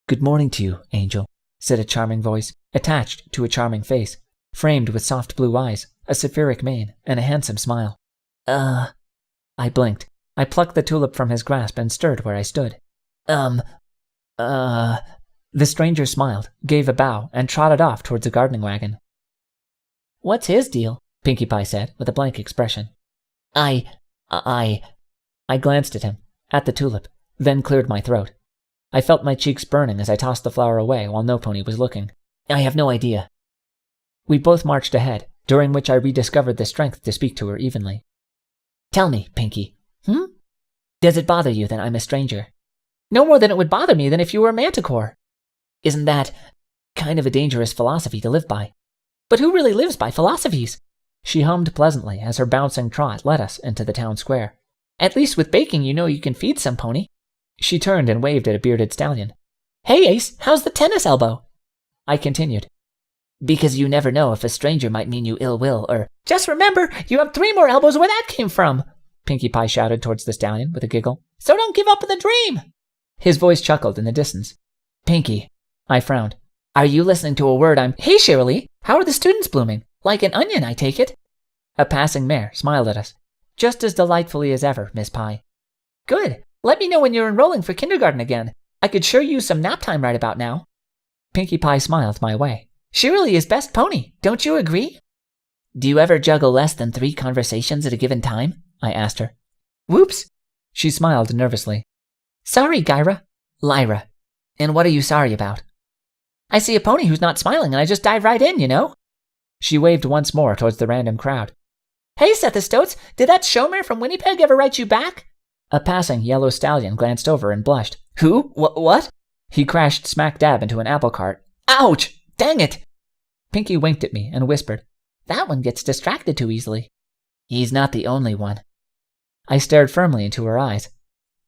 "Good morning to you, Angel," said a charming voice, attached to a charming face, framed with soft blue eyes, a sapphiric mane, and a handsome smile. I blinked. I plucked the tulip from his grasp and stirred where I stood. The stranger smiled, gave a bow, and trotted off towards a gardening wagon. What's his deal? Pinkie Pie said, with a blank expression. I glanced at him, at the tulip, then cleared my throat. I felt my cheeks burning as I tossed the flower away while no pony was looking. I have no idea. We both marched ahead, during which I rediscovered the strength to speak to her evenly. Tell me, Pinkie. Does it bother you that I'm a stranger? No more than it would bother me than if you were a manticore. Isn't that kind of a dangerous philosophy to live by? But who really lives by philosophies? She hummed pleasantly as her bouncing trot led us into the town square. At least with baking you know you can feed some pony. She turned and waved at a bearded stallion. Hey Ace, how's the tennis elbow? I continued. Because you never know if a stranger might mean you ill will or... Just remember, you have 3 more elbows where that came from, Pinkie Pie shouted towards the stallion with a giggle. So don't give up on the dream. His voice chuckled in the distance. Pinkie. I frowned. Are you listening to a word I'm... Hey Shirley, how are the students blooming? Like an onion, I take it. A passing mare smiled at us. Just as delightfully as ever, Miss Pie. Good. Let me know when you're enrolling for kindergarten again. I could sure use some nap time right about now. Pinkie Pie smiled my way. Shirley is best pony, don't you agree? Do you ever juggle less than 3 conversations at a given time? I asked her. Whoops. She smiled nervously. Sorry, Lyra. And what are you sorry about? I see a pony who's not smiling and I just dive right in, you know? She waved once more towards the random crowd. Hey, Sethostotes, did that showmare from Winnipeg ever write you back? A passing yellow stallion glanced over and blushed. Who? What? He crashed smack dab into an apple cart. Ouch! Dang it! Pinkie winked at me and whispered, That one gets distracted too easily. He's not the only one. I stared firmly into her eyes.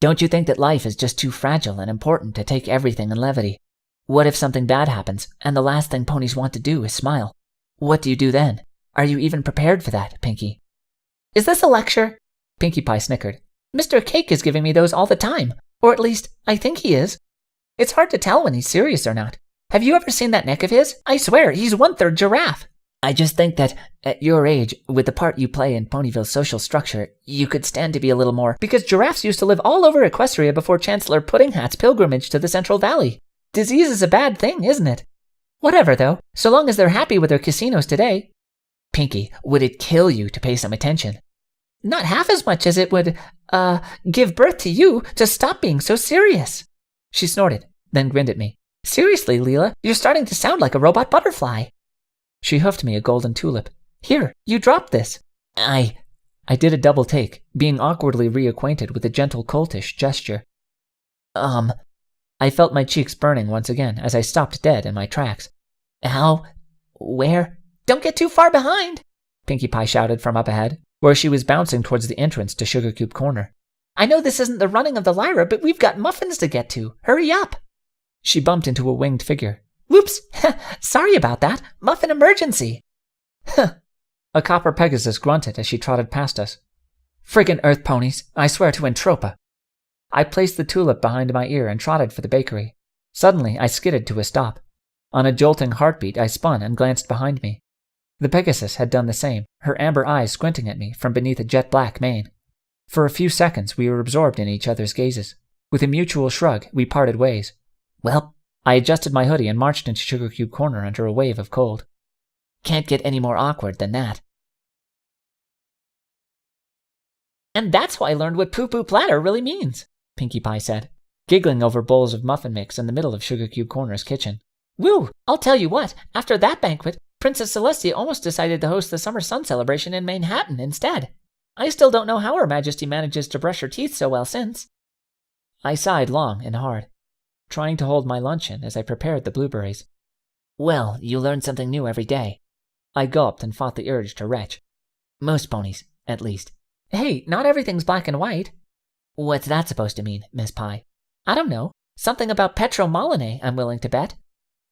Don't you think that life is just too fragile and important to take everything in levity? What if something bad happens, and the last thing ponies want to do is smile? What do you do then? Are you even prepared for that, Pinkie? Is this a lecture? Pinkie Pie snickered. Mr. Cake is giving me those all the time. Or at least, I think he is. It's hard to tell when he's serious or not. Have you ever seen that neck of his? I swear, he's 1/3 giraffe. I just think that, at your age, with the part you play in Ponyville's social structure, you could stand to be a little more... Because giraffes used to live all over Equestria before Chancellor Puddinghat's pilgrimage to the Central Valley. Disease is a bad thing, isn't it? Whatever, though, so long as they're happy with their casinos today. Pinkie, would it kill you to pay some attention? Not half as much as it would, give birth to you to stop being so serious. She snorted, then grinned at me. Seriously, Leela, you're starting to sound like a robot butterfly. She hoofed me a golden tulip. Here, you dropped this. I did a double take, being awkwardly reacquainted with a gentle coltish gesture. I felt my cheeks burning once again as I stopped dead in my tracks. How? Where? Don't get too far behind, Pinkie Pie shouted from up ahead, where she was bouncing towards the entrance to Sugar Cube Corner. I know this isn't the running of the Lyra, but we've got muffins to get to. Hurry up. She bumped into a winged figure. Whoops! Sorry about that. Muffin emergency. A copper Pegasus grunted as she trotted past us. Friggin' earth ponies, I swear to Entropa. I placed the tulip behind my ear and trotted for the bakery. Suddenly, I skidded to a stop. On a jolting heartbeat, I spun and glanced behind me. The Pegasus had done the same, her amber eyes squinting at me from beneath a jet-black mane. For a few seconds, we were absorbed in each other's gazes. With a mutual shrug, we parted ways. Well, I adjusted my hoodie and marched into Sugar Cube Corner under a wave of cold. Can't get any more awkward than that. And that's how I learned what poo-poo platter really means, Pinkie Pie said, giggling over bowls of muffin mix in the middle of Sugar Cube Corner's kitchen. Woo! I'll tell you what, after that banquet, Princess Celestia almost decided to host the Summer Sun celebration in Manhattan instead. I still don't know how Her Majesty manages to brush her teeth so well since. I sighed long and hard, trying to hold my luncheon as I prepared the blueberries. Well, you learn something new every day. I gulped and fought the urge to retch. Most ponies, at least. Hey, not everything's black and white. What's that supposed to mean, Miss Pie? I don't know. Something about Petromolinae, I'm willing to bet.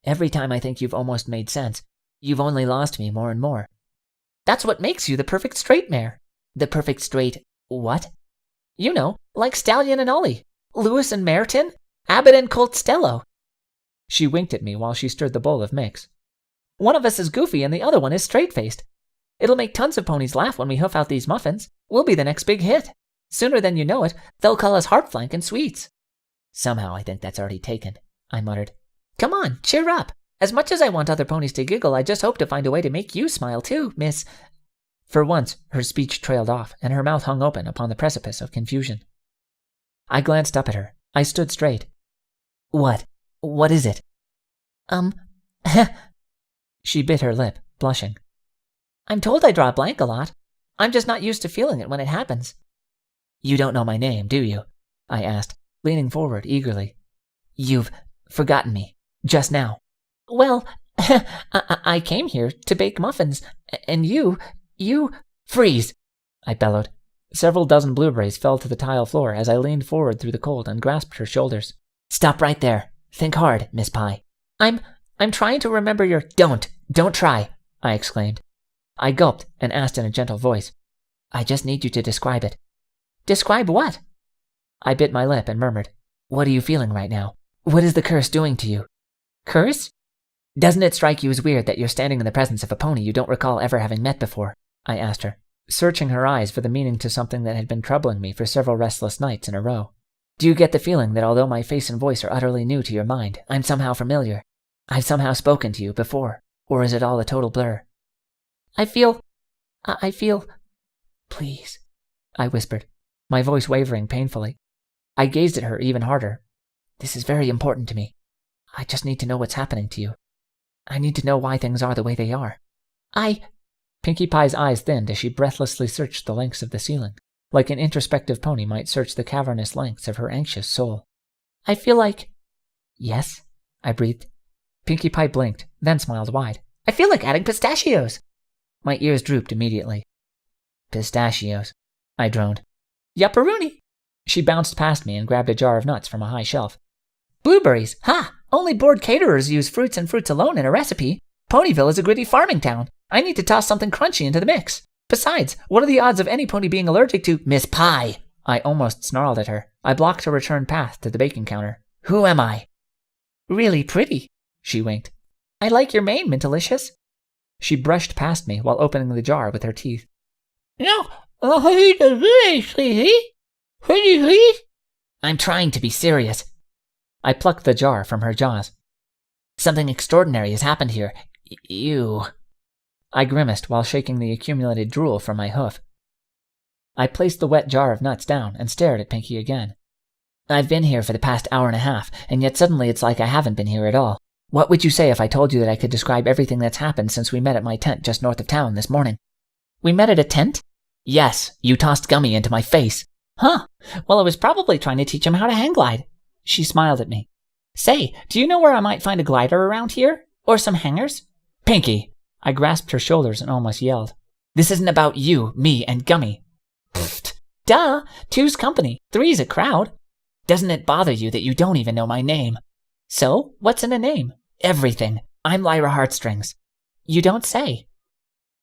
Every time I think you've almost made sense, you've only lost me more and more. That's what makes you the perfect straight mare. The perfect straight what? You know, like Stallion and Ollie, Lewis and Merton, Abbott and Costello. She winked at me while she stirred the bowl of mix. One of us is goofy and the other one is straight-faced. It'll make tons of ponies laugh when we hoof out these muffins. We'll be the next big hit. Sooner than you know it, they'll call us Heartflank and Sweets. Somehow I think that's already taken, I muttered. Come on, cheer up. As much as I want other ponies to giggle, I just hope to find a way to make you smile too, Miss... For once, her speech trailed off, and her mouth hung open upon the precipice of confusion. I glanced up at her. I stood straight. What? What is it? She bit her lip, blushing. I'm told I draw a blank a lot. I'm just not used to feeling it when it happens. You don't know my name, do you? I asked, leaning forward eagerly. You've forgotten me, just now. Well, I came here to bake muffins, and you... Freeze! I bellowed. Several dozen blueberries fell to the tile floor as I leaned forward through the cold and grasped her shoulders. Stop right there. Think hard, Miss Pie. I'm trying to remember your... Don't try, I exclaimed. I gulped and asked in a gentle voice. I just need you to describe it. Describe what? I bit my lip and murmured. What are you feeling right now? What is the curse doing to you? Curse? Doesn't it strike you as weird that you're standing in the presence of a pony you don't recall ever having met before? I asked her, searching her eyes for the meaning to something that had been troubling me for several restless nights in a row. Do you get the feeling that although my face and voice are utterly new to your mind, I'm somehow familiar? I've somehow spoken to you before, or is it all a total blur? I feel... Please, I whispered, my voice wavering painfully. I gazed at her even harder. This is very important to me. I just need to know what's happening to you. I need to know why things are the way they are. Pinkie Pie's eyes thinned as she breathlessly searched the lengths of the ceiling, like an introspective pony might search the cavernous lengths of her anxious soul. I feel like... Yes? I breathed. Pinkie Pie blinked, then smiled wide. I feel like adding pistachios. My ears drooped immediately. Pistachios, I droned. Yupperoonie! She bounced past me and grabbed a jar of nuts from a high shelf. Blueberries! Ha! Only bored caterers use fruits and fruits alone in a recipe. Ponyville is a gritty farming town. I need to toss something crunchy into the mix. Besides, what are the odds of any pony being allergic to Miss Pie? I almost snarled at her. I blocked her return path to the baking counter. Who am I? Really pretty, she winked. I like your mane, Mintalicious. She brushed past me while opening the jar with her teeth. I'm trying to be serious. I plucked the jar from her jaws. Something extraordinary has happened here. You... I grimaced while shaking the accumulated drool from my hoof. I placed the wet jar of nuts down and stared at Pinkie again. I've been here for the past hour and a half, and yet suddenly it's like I haven't been here at all. What would you say if I told you that I could describe everything that's happened since we met at my tent just north of town this morning? We met at a tent? Yes, you tossed Gummy into my face. Huh. Well, I was probably trying to teach him how to hang glide. She smiled at me. Say, do you know where I might find a glider around here? Or some hangers? Pinkie! I grasped her shoulders and almost yelled. This isn't about you, me, and Gummy. Pfft. Duh! Two's company. Three's a crowd. Doesn't it bother you that you don't even know my name? So, what's in a name? Everything. I'm Lyra Heartstrings. You don't say.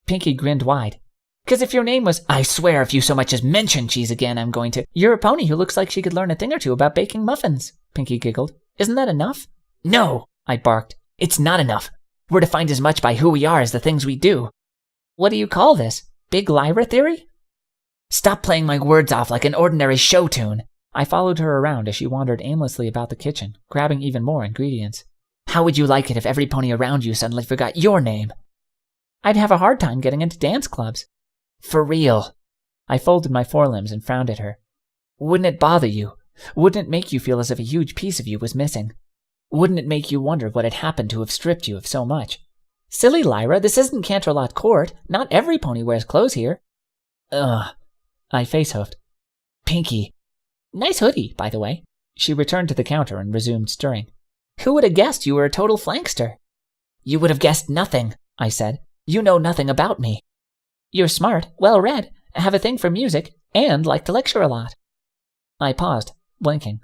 Pinkie grinned wide. 'Cause if your name was... I swear if you so much as mention cheese again, I'm going to... You're a pony who looks like she could learn a thing or two about baking muffins, Pinkie giggled. Isn't that enough? No, I barked. It's not enough. We're defined as much by who we are as the things we do. What do you call this? Big Lyra theory? Stop playing my words off like an ordinary show tune. I followed her around as she wandered aimlessly about the kitchen, grabbing even more ingredients. How would you like it if every pony around you suddenly forgot your name? I'd have a hard time getting into dance clubs. For real. I folded my forelimbs and frowned at her. Wouldn't it bother you? Wouldn't it make you feel as if a huge piece of you was missing? Wouldn't it make you wonder what had happened to have stripped you of so much? Silly Lyra, this isn't Canterlot Court. Not every pony wears clothes here. Ugh. I face-hoofed. Pinkie. Nice hoodie, by the way. She returned to the counter and resumed stirring. Who would have guessed you were a total flankster? You would have guessed nothing, I said. You know nothing about me. You're smart, well-read, have a thing for music, and like to lecture a lot. I paused, blinking.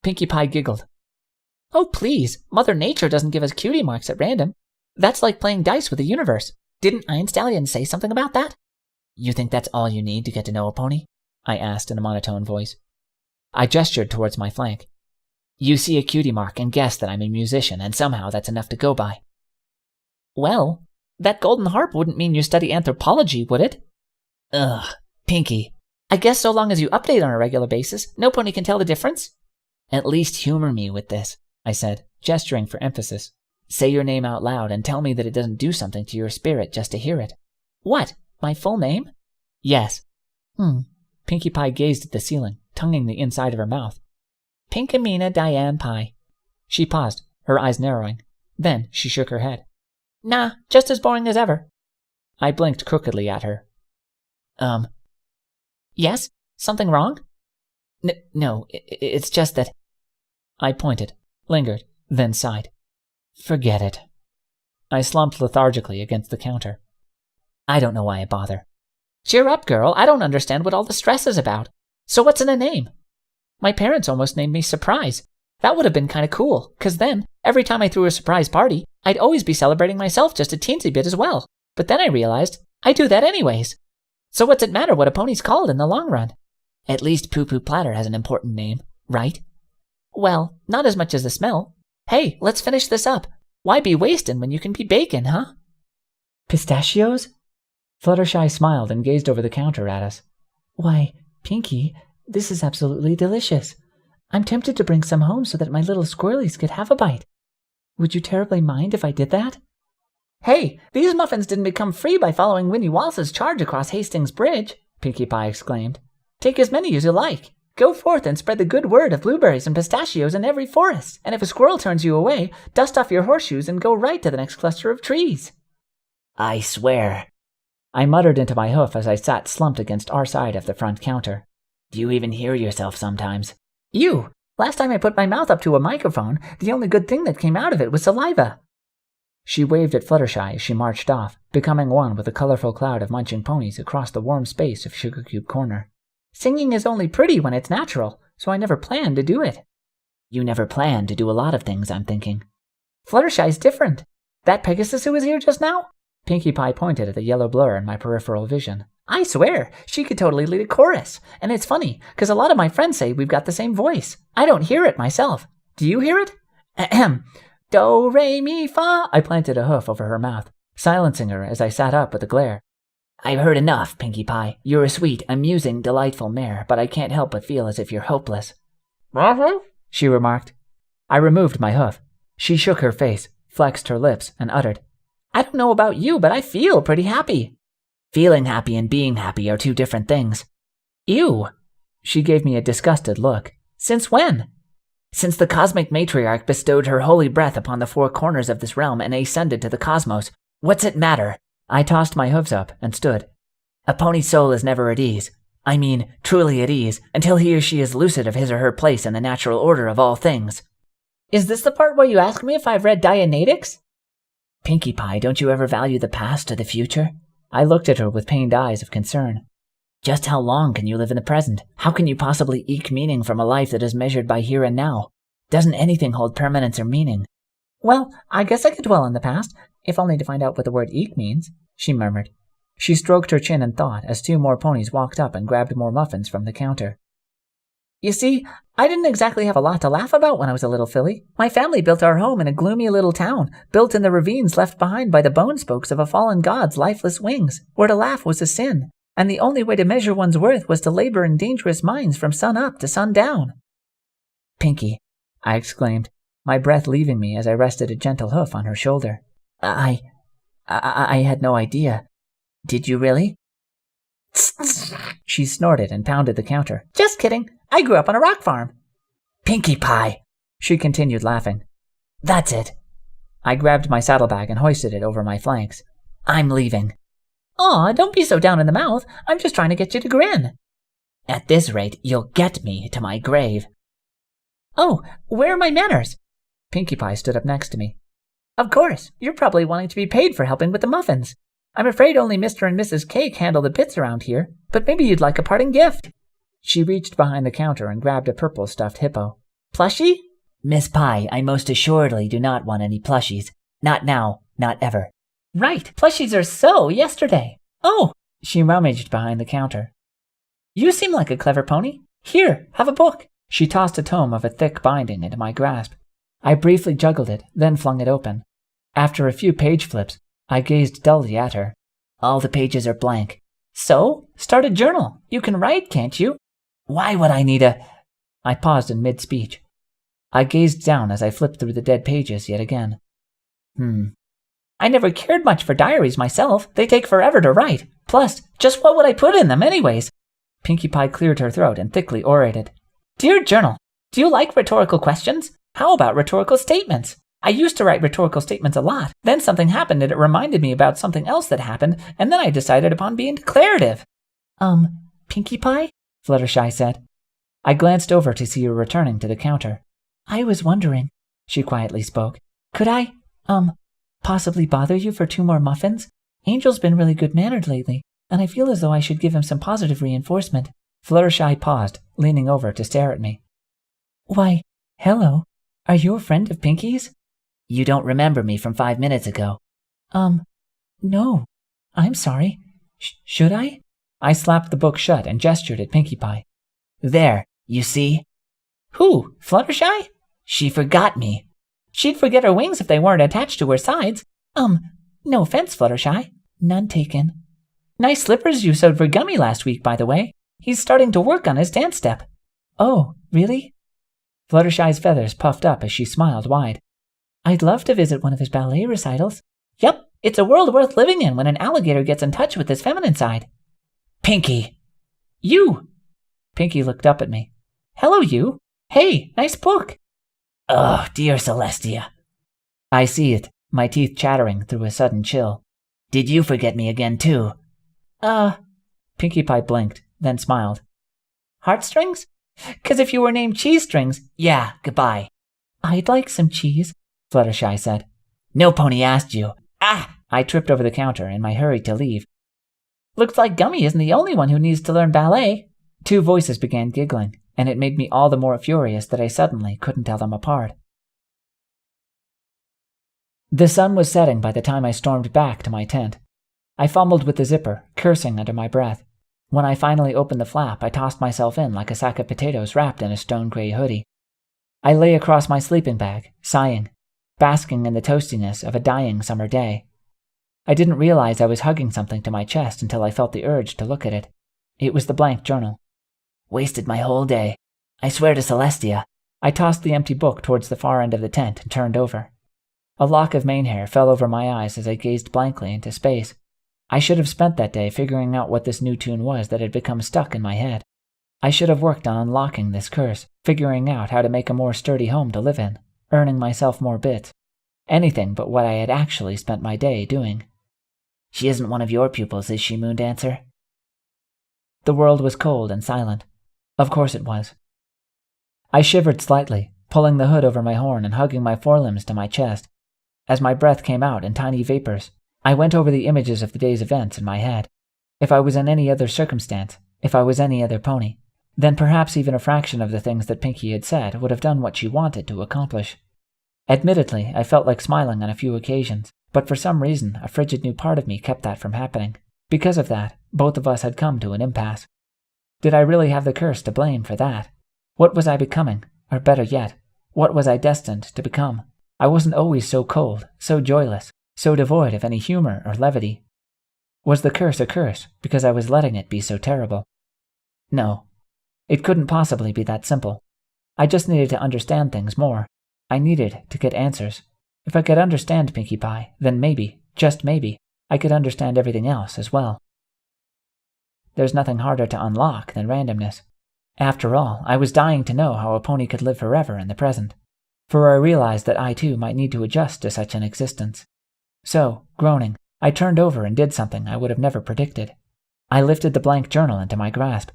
Pinkie Pie giggled. Oh, please, Mother Nature doesn't give us cutie marks at random. That's like playing dice with the universe. Didn't Einstein say something about that? You think that's all you need to get to know a pony? I asked in a monotone voice. I gestured towards my flank. You see a cutie mark and guess that I'm a musician, and somehow that's enough to go by. Well, that golden harp wouldn't mean you study anthropology, would it? Ugh, Pinkie. I guess so long as you update on a regular basis, no pony can tell the difference. At least humor me with this, I said, gesturing for emphasis. Say your name out loud and tell me that it doesn't do something to your spirit just to hear it. What? My full name? Yes. Pinkie Pie gazed at the ceiling, tonguing the inside of her mouth. Pinkamena Diane Pie. She paused, her eyes narrowing. Then she shook her head. Nah, just as boring as ever. I blinked crookedly at her. Yes? Something wrong? No, it's just that... I pointed, lingered, then sighed. Forget it. I slumped lethargically against the counter. I don't know why I bother. Cheer up, girl. I don't understand what all the stress is about. So what's in a name? My parents almost named me Surprise. That would have been kind of cool, 'cause then, every time I threw a surprise party, I'd always be celebrating myself just a teensy bit as well. But then I realized, I do that anyways. So what's it matter what a pony's called in the long run? At least Poo Poo Platter has an important name, right? Well, not as much as the smell. Hey, let's finish this up. Why be wasting when you can be baking, huh? Pistachios? Fluttershy smiled and gazed over the counter at us. Why, Pinkie, this is absolutely delicious. I'm tempted to bring some home so that my little squirrelies could have a bite. Would you terribly mind if I did that? Hey, these muffins didn't become free by following Winnie Wallace's charge across Hastings Bridge, Pinkie Pie exclaimed. Take as many as you like. Go forth and spread the good word of blueberries and pistachios in every forest, and if a squirrel turns you away, dust off your horseshoes and go right to the next cluster of trees. I swear, I muttered into my hoof as I sat slumped against our side of the front counter. Do you even hear yourself sometimes? You! Last time I put my mouth up to a microphone, the only good thing that came out of it was saliva. She waved at Fluttershy as she marched off, becoming one with a colorful cloud of munching ponies across the warm space of Sugar Cube Corner. Singing is only pretty when it's natural, so I never planned to do it. You never planned to do a lot of things, I'm thinking. Fluttershy's different. That Pegasus who was here just now? Pinkie Pie pointed at the yellow blur in my peripheral vision. I swear, she could totally lead a chorus. And it's funny, because a lot of my friends say we've got the same voice. I don't hear it myself. Do you hear it? Ahem. Do, re, mi, fa. I planted a hoof over her mouth, silencing her as I sat up with a glare. I've heard enough, Pinkie Pie. You're a sweet, amusing, delightful mare, but I can't help but feel as if you're hopeless. She remarked. I removed my hoof. She shook her face, flexed her lips, and uttered, I don't know about you, but I feel pretty happy. Feeling happy and being happy are two different things. Ew. She gave me a disgusted look. Since when? Since the cosmic matriarch bestowed her holy breath upon the four corners of this realm and ascended to the cosmos. What's it matter? I tossed my hooves up and stood. A pony's soul is never at ease. I mean, truly at ease, until he or she is lucid of his or her place in the natural order of all things. Is this the part where you ask me if I've read Dianetics? Pinkie Pie, don't you ever value the past or the future? I looked at her with pained eyes of concern. Just how long can you live in the present? How can you possibly eke meaning from a life that is measured by here and now? Doesn't anything hold permanence or meaning? Well, I guess I could dwell on the past, if only to find out what the word eke means, she murmured. She stroked her chin in thought as two more ponies walked up and grabbed more muffins from the counter. You see, I didn't exactly have a lot to laugh about when I was a little filly. My family built our home in a gloomy little town, built in the ravines left behind by the bone spokes of a fallen god's lifeless wings, where to laugh was a sin, and the only way to measure one's worth was to labor in dangerous mines from sun up to sun down. Pinkie, I exclaimed, my breath leaving me as I rested a gentle hoof on her shoulder. I had no idea. Did you really? She snorted and pounded the counter. Just kidding. I grew up on a rock farm. Pinkie Pie, she continued laughing. That's it. I grabbed my saddlebag and hoisted it over my flanks. I'm leaving. Aw, don't be so down in the mouth. I'm just trying to get you to grin. At this rate, you'll get me to my grave. Oh, where are my manners? Pinkie Pie stood up next to me. Of course, you're probably wanting to be paid for helping with the muffins. I'm afraid only Mr. and Mrs. Cake handle the bits around here, but maybe you'd like a parting gift. She reached behind the counter and grabbed a purple stuffed hippo. Plushie? Miss Pie, I most assuredly do not want any plushies. Not now, not ever. Right, plushies are so yesterday. Oh, she rummaged behind the counter. You seem like a clever pony. Here, have a book. She tossed a tome of a thick binding into my grasp. I briefly juggled it, then flung it open. After a few page flips, I gazed dully at her. All the pages are blank. So, start a journal. You can write, can't you? Why would I need a... I paused in mid-speech. I gazed down as I flipped through the dead pages yet again. I never cared much for diaries myself. They take forever to write. Plus, just what would I put in them anyways? Pinkie Pie cleared her throat and thickly orated. Dear Journal, do you like rhetorical questions? How about rhetorical statements? I used to write rhetorical statements a lot. Then something happened and it reminded me about something else that happened, and then I decided upon being declarative. Pinkie Pie? Fluttershy said. I glanced over to see her returning to the counter. I was wondering, she quietly spoke. Could I, possibly bother you for 2 more muffins? Angel's been really good-mannered lately, and I feel as though I should give him some positive reinforcement. Fluttershy paused, leaning over to stare at me. Why, hello. Are you a friend of Pinkie's? You don't remember me from 5 minutes ago. No. I'm sorry. Should I? I slapped the book shut and gestured at Pinkie Pie. There, you see? Who, Fluttershy? She forgot me. She'd forget her wings if they weren't attached to her sides. No offense, Fluttershy. None taken. Nice slippers you sewed for Gummy last week, by the way. He's starting to work on his dance step. Oh, really? Fluttershy's feathers puffed up as she smiled wide. I'd love to visit one of his ballet recitals. Yep, it's a world worth living in when an alligator gets in touch with his feminine side. Pinkie! You! Pinkie looked up at me. Hello, you. Hey, nice book. Oh, dear Celestia. I see it, my teeth chattering through a sudden chill. Did you forget me again, too? Pinkie Pie blinked, then smiled. Heartstrings? 'Cause if you were named Cheese Strings... Yeah, goodbye. I'd like some cheese, Fluttershy said. No pony asked you. I tripped over the counter in my hurry to leave. Looks like Gummy isn't the only one who needs to learn ballet. 2 voices began giggling, and it made me all the more furious that I suddenly couldn't tell them apart. The sun was setting by the time I stormed back to my tent. I fumbled with the zipper, cursing under my breath. When I finally opened the flap, I tossed myself in like a sack of potatoes wrapped in a stone-gray hoodie. I lay across my sleeping bag, sighing, basking in the toastiness of a dying summer day. I didn't realize I was hugging something to my chest until I felt the urge to look at it. It was the blank journal. Wasted my whole day. I swear to Celestia. I tossed the empty book towards the far end of the tent and turned over. A lock of mane hair fell over my eyes as I gazed blankly into space. I should have spent that day figuring out what this new tune was that had become stuck in my head. I should have worked on unlocking this curse, figuring out how to make a more sturdy home to live in, earning myself more bits. Anything but what I had actually spent my day doing. She isn't one of your pupils, is she, Moondancer? The world was cold and silent. Of course it was. I shivered slightly, pulling the hood over my horn and hugging my forelimbs to my chest. As my breath came out in tiny vapors, I went over the images of the day's events in my head. If I was in any other circumstance, if I was any other pony, then perhaps even a fraction of the things that Pinkie had said would have done what she wanted to accomplish. Admittedly, I felt like smiling on a few occasions, but for some reason a frigid new part of me kept that from happening. Because of that, both of us had come to an impasse. Did I really have the curse to blame for that? What was I becoming? Or better yet, what was I destined to become? I wasn't always so cold, so joyless, so devoid of any humor or levity. Was the curse a curse because I was letting it be so terrible? No. It couldn't possibly be that simple. I just needed to understand things more. I needed to get answers. If I could understand Pinkie Pie, then maybe, just maybe, I could understand everything else as well. There's nothing harder to unlock than randomness. After all, I was dying to know how a pony could live forever in the present, for I realized that I too might need to adjust to such an existence. So, groaning, I turned over and did something I would have never predicted. I lifted the blank journal into my grasp.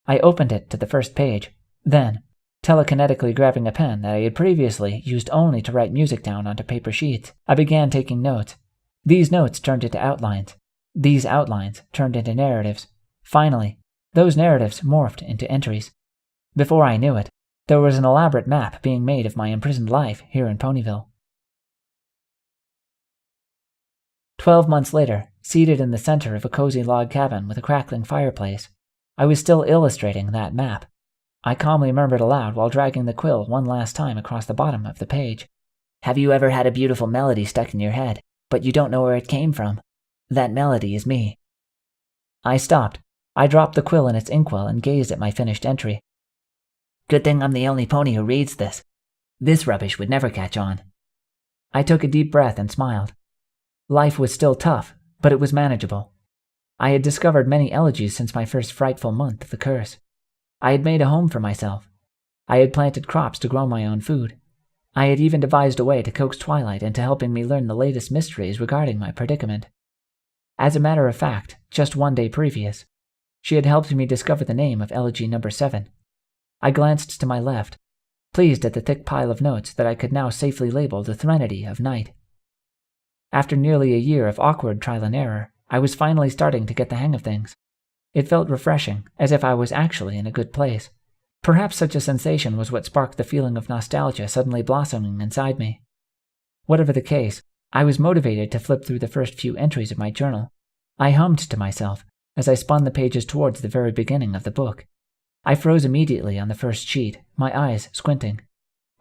I opened it to the first page. Then, telekinetically grabbing a pen that I had previously used only to write music down onto paper sheets, I began taking notes. These notes turned into outlines. These outlines turned into narratives. Finally, those narratives morphed into entries. Before I knew it, there was an elaborate map being made of my imprisoned life here in Ponyville. 12 months later, seated in the center of a cozy log cabin with a crackling fireplace, I was still illustrating that map. I calmly murmured aloud while dragging the quill one last time across the bottom of the page. Have you ever had a beautiful melody stuck in your head, but you don't know where it came from? That melody is me. I stopped. I dropped the quill in its inkwell and gazed at my finished entry. Good thing I'm the only pony who reads this. This rubbish would never catch on. I took a deep breath and smiled. Life was still tough, but it was manageable. I had discovered many elegies since my first frightful month of the curse. I had made a home for myself. I had planted crops to grow my own food. I had even devised a way to coax Twilight into helping me learn the latest mysteries regarding my predicament. As a matter of fact, just one day previous, she had helped me discover the name of elegy number 7. I glanced to my left, pleased at the thick pile of notes that I could now safely label the Threnody of Night. After nearly a year of awkward trial and error, I was finally starting to get the hang of things. It felt refreshing, as if I was actually in a good place. Perhaps such a sensation was what sparked the feeling of nostalgia suddenly blossoming inside me. Whatever the case, I was motivated to flip through the first few entries of my journal. I hummed to myself as I spun the pages towards the very beginning of the book. I froze immediately on the first sheet, my eyes squinting.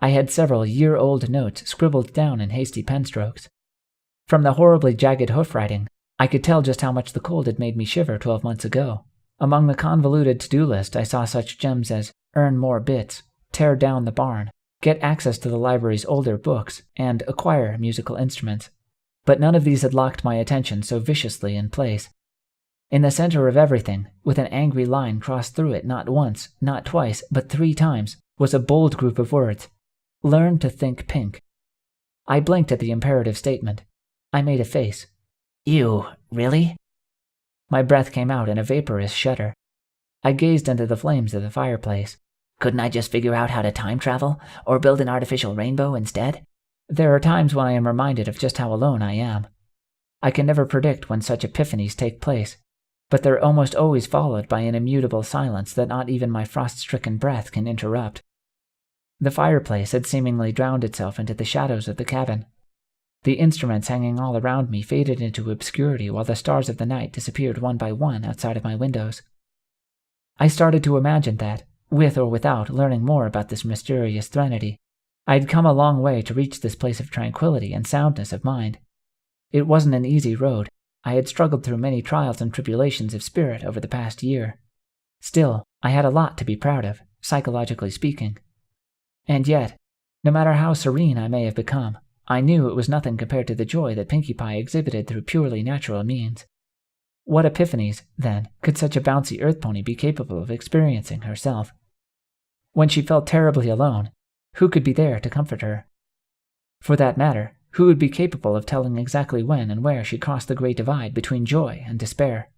I had several year-old notes scribbled down in hasty pen strokes. From the horribly jagged hoofwriting, I could tell just how much the cold had made me shiver 12 months ago. Among the convoluted to-do list, I saw such gems as earn more bits, tear down the barn, get access to the library's older books, and acquire musical instruments. But none of these had locked my attention so viciously in place. In the center of everything, with an angry line crossed through it not once, not twice, but 3 times, was a bold group of words. Learn to think pink. I blinked at the imperative statement. I made a face. Ew, really? My breath came out in a vaporous shudder. I gazed into the flames of the fireplace. Couldn't I just figure out how to time travel, or build an artificial rainbow instead? There are times when I am reminded of just how alone I am. I can never predict when such epiphanies take place, but they're almost always followed by an immutable silence that not even my frost-stricken breath can interrupt. The fireplace had seemingly drowned itself into the shadows of the cabin. The instruments hanging all around me faded into obscurity while the stars of the night disappeared one by one outside of my windows. I started to imagine that, with or without learning more about this mysterious threnody, I had come a long way to reach this place of tranquility and soundness of mind. It wasn't an easy road. I had struggled through many trials and tribulations of spirit over the past year. Still, I had a lot to be proud of, psychologically speaking. And yet, no matter how serene I may have become, I knew it was nothing compared to the joy that Pinkie Pie exhibited through purely natural means. What epiphanies, then, could such a bouncy earth pony be capable of experiencing herself? When she felt terribly alone, who could be there to comfort her? For that matter, who would be capable of telling exactly when and where she crossed the great divide between joy and despair?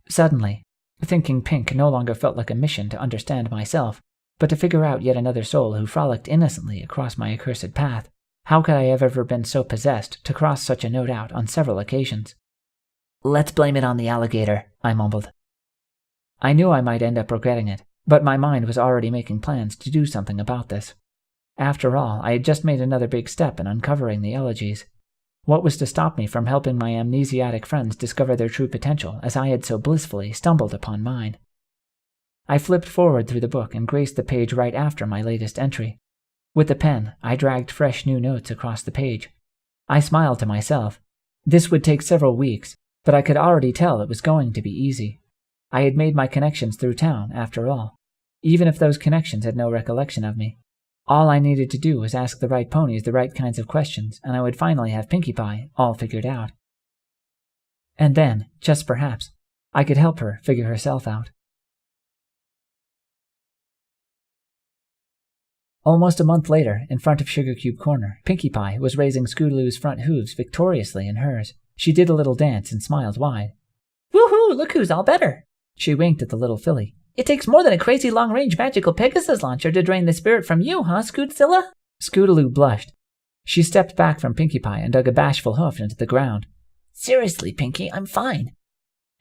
Suddenly, thinking pink no longer felt like a mission to understand myself, but to figure out yet another soul who frolicked innocently across my accursed path. How could I have ever been so possessed to cross such a note out on several occasions? Let's blame it on the alligator, I mumbled. I knew I might end up regretting it, but my mind was already making plans to do something about this. After all, I had just made another big step in uncovering the elegies. What was to stop me from helping my amnesiatic friends discover their true potential as I had so blissfully stumbled upon mine? I flipped forward through the book and graced the page right after my latest entry. With the pen, I dragged fresh new notes across the page. I smiled to myself. This would take several weeks, but I could already tell it was going to be easy. I had made my connections through town, after all, even if those connections had no recollection of me. All I needed to do was ask the right ponies the right kinds of questions, and I would finally have Pinkie Pie all figured out. And then, just perhaps, I could help her figure herself out. Almost a month later, in front of Sugar Cube Corner, Pinkie Pie was raising Scootaloo's front hooves victoriously in hers. She did a little dance and smiled wide. Woohoo, look who's all better. She winked at the little filly. It takes more than a crazy long-range magical Pegasus launcher to drain the spirit from you, huh, Scootzilla? Scootaloo blushed. She stepped back from Pinkie Pie and dug a bashful hoof into the ground. Seriously, Pinkie, I'm fine.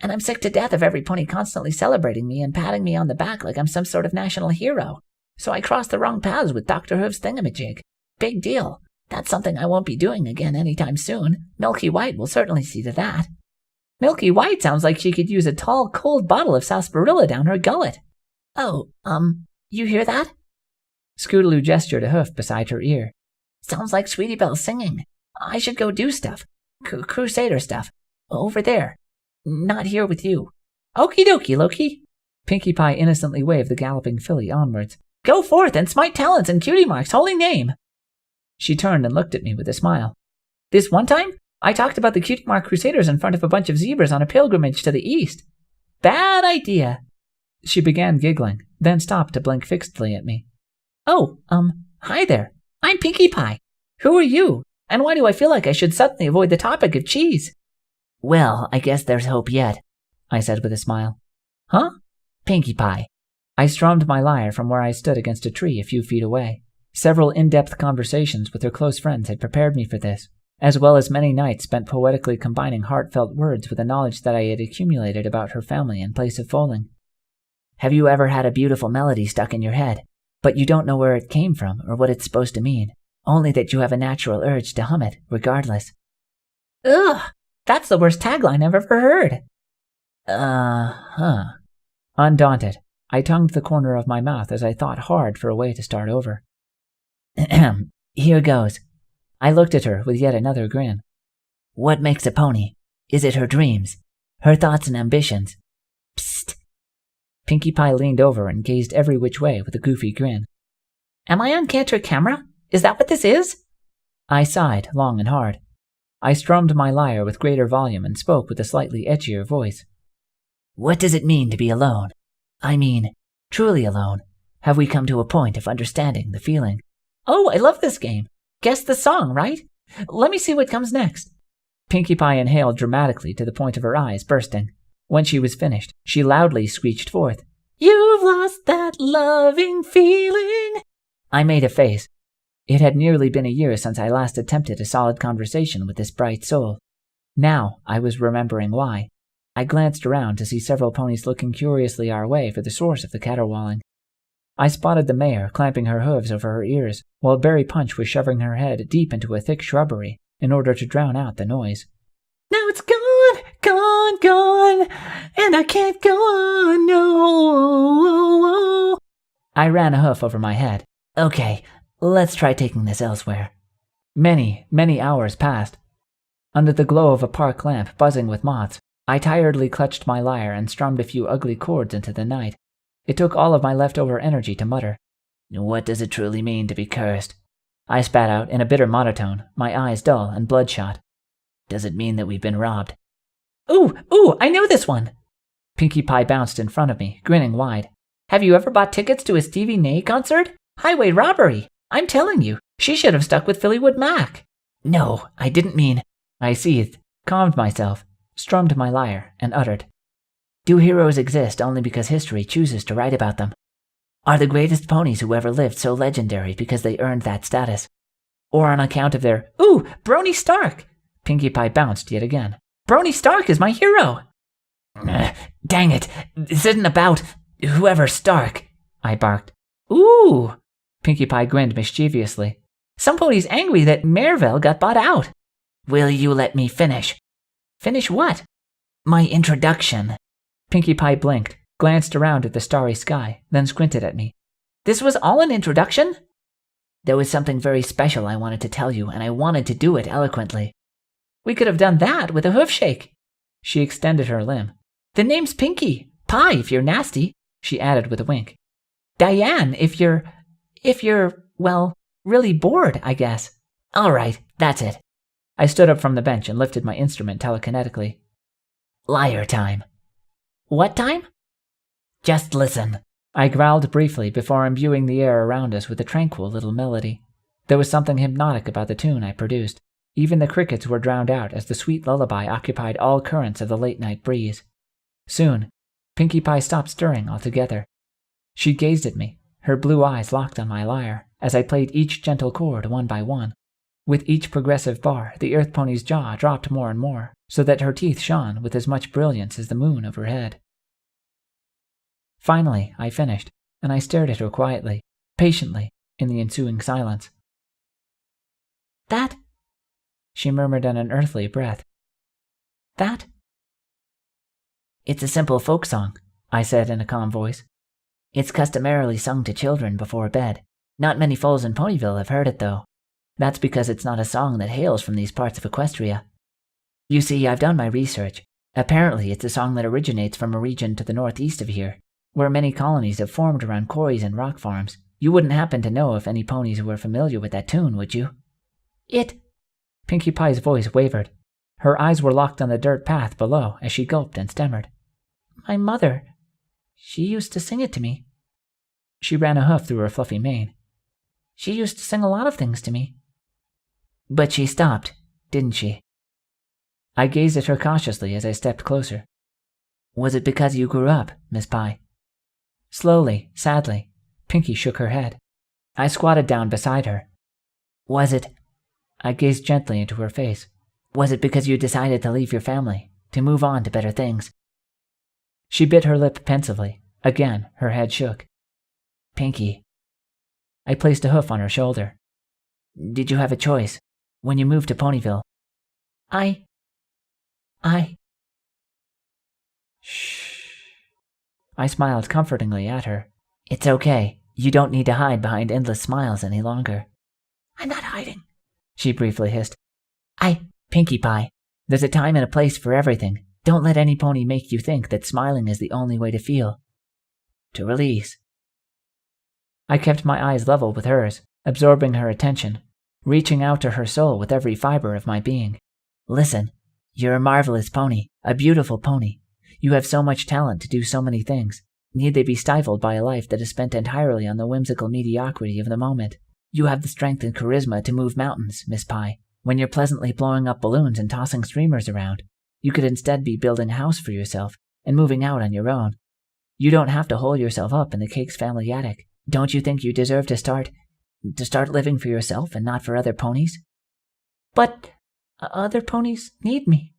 And I'm sick to death of every pony constantly celebrating me and patting me on the back like I'm some sort of national hero. So I crossed the wrong paths with Dr. Hoof's thingamajig. Big deal. That's something I won't be doing again anytime soon. Milky White will certainly see to that. Milky White sounds like she could use a tall, cold bottle of sarsaparilla down her gullet. Oh, you hear that? Scootaloo gestured a hoof beside her ear. Sounds like Sweetie Belle singing. I should go do stuff. Crusader stuff. Over there. Not here with you. Okie dokie, Loki. Pinkie Pie innocently waved the galloping filly onwards. Go forth and smite talents in Cutie Mark's holy name. She turned and looked at me with a smile. This one time, I talked about the Cutie Mark Crusaders in front of a bunch of zebras on a pilgrimage to the east. Bad idea. She began giggling, then stopped to blink fixedly at me. Oh, hi there. I'm Pinkie Pie. Who are you? And why do I feel like I should suddenly avoid the topic of cheese? Well, I guess there's hope yet, I said with a smile. Huh? Pinkie Pie. I strummed my lyre from where I stood against a tree a few feet away. Several in-depth conversations with her close friends had prepared me for this, as well as many nights spent poetically combining heartfelt words with the knowledge that I had accumulated about her family and place of foaling. Have you ever had a beautiful melody stuck in your head, but you don't know where it came from or what it's supposed to mean, only that you have a natural urge to hum it, regardless? Ugh, that's the worst tagline I've ever heard. Undaunted, I tongued the corner of my mouth as I thought hard for a way to start over. Here goes. I looked at her with yet another grin. What makes a pony? Is it her dreams? Her thoughts and ambitions? Psst. Pinkie Pie leaned over and gazed every which way with a goofy grin. Am I on Cantor camera? Is that what this is? I sighed long and hard. I strummed my lyre with greater volume and spoke with a slightly edgier voice. What does it mean to be alone? I mean, truly alone. Have we come to a point of understanding the feeling? Oh, I love this game. Guess the song, right? Let me see what comes next. Pinkie Pie inhaled dramatically to the point of her eyes bursting. When she was finished, she loudly screeched forth, You've lost that loving feeling. I made a face. It had nearly been a year since I last attempted a solid conversation with this bright soul. Now I was remembering why. I glanced around to see several ponies looking curiously our way for the source of the caterwauling. I spotted the mare clamping her hooves over her ears, while Berry Punch was shoving her head deep into a thick shrubbery in order to drown out the noise. Now it's gone, gone, gone, and I can't go on, no. I ran a hoof over my head. Okay, let's try taking this elsewhere. Many, many hours passed. Under the glow of a park lamp buzzing with moths, I tiredly clutched my lyre and strummed a few ugly chords into the night. It took all of my leftover energy to mutter. What does it truly mean to be cursed? I spat out in a bitter monotone, my eyes dull and bloodshot. Does it mean that we've been robbed? Ooh, I know this one! Pinkie Pie bounced in front of me, grinning wide. Have you ever bought tickets to a Stevie Nay concert? Highway robbery! I'm telling you, she should have stuck with Phillywood Mac. No, I didn't mean... I seethed, calmed myself, strummed my lyre, and uttered. Do heroes exist only because history chooses to write about them? Are the greatest ponies who ever lived so legendary because they earned that status? Or on account of their... Ooh, Brony Stark! Pinkie Pie bounced yet again. Brony Stark is my hero! Dang it, this isn't about whoever Stark, I barked. Ooh! Pinkie Pie grinned mischievously. Some pony's angry that Merville got bought out. Will you let me finish? Finish what? My introduction. Pinkie Pie blinked, glanced around at the starry sky, then squinted at me. This was all an introduction? There was something very special I wanted to tell you, and I wanted to do it eloquently. We could have done that with a hoof shake. She extended her limb. The name's Pinkie Pie if you're nasty, she added with a wink. Diane if you're, well, really bored, I guess. All right, that's it. I stood up from the bench and lifted my instrument telekinetically. Lyre time. What time? Just listen. I growled briefly before imbuing the air around us with a tranquil little melody. There was something hypnotic about the tune I produced. Even the crickets were drowned out as the sweet lullaby occupied all currents of the late-night breeze. Soon, Pinkie Pie stopped stirring altogether. She gazed at me, her blue eyes locked on my lyre, as I played each gentle chord one by one. With each progressive bar, the earth pony's jaw dropped more and more, so that her teeth shone with as much brilliance as the moon overhead. Finally, I finished, and I stared at her quietly, patiently, in the ensuing silence. That? She murmured in an earthly breath. That? It's a simple folk song, I said in a calm voice. It's customarily sung to children before bed. Not many foals in Ponyville have heard it, though. That's because it's not a song that hails from these parts of Equestria. You see, I've done my research. Apparently, it's a song that originates from a region to the northeast of here, where many colonies have formed around quarries and rock farms. You wouldn't happen to know if any ponies were familiar with that tune, would you? Pinkie Pie's voice wavered. Her eyes were locked on the dirt path below as she gulped and stammered. My mother. She used to sing it to me. She ran a hoof through her fluffy mane. She used to sing a lot of things to me. But she stopped, didn't she? I gazed at her cautiously as I stepped closer. Was it because you grew up, Miss Pie? Slowly, sadly, Pinkie shook her head. I squatted down beside her. Was it? I gazed gently into her face. Was it because you decided to leave your family, to move on to better things? She bit her lip pensively. Again, her head shook. Pinkie. I placed a hoof on her shoulder. Did you have a choice when you moved to Ponyville? Shh. I smiled comfortingly at her. It's okay. You don't need to hide behind endless smiles any longer. I'm not hiding, she briefly hissed. Pinkie Pie, there's a time and a place for everything. Don't let any pony make you think that smiling is the only way to feel. To release. I kept my eyes level with hers, absorbing her attention, reaching out to her soul with every fiber of my being. Listen, you're a marvelous pony, a beautiful pony. You have so much talent to do so many things. Need they be stifled by a life that is spent entirely on the whimsical mediocrity of the moment? You have the strength and charisma to move mountains, Miss Pie. When you're pleasantly blowing up balloons and tossing streamers around, you could instead be building a house for yourself and moving out on your own. You don't have to hole yourself up in the Cakes family attic. Don't you think you deserve to start living for yourself and not for other ponies? But other ponies need me.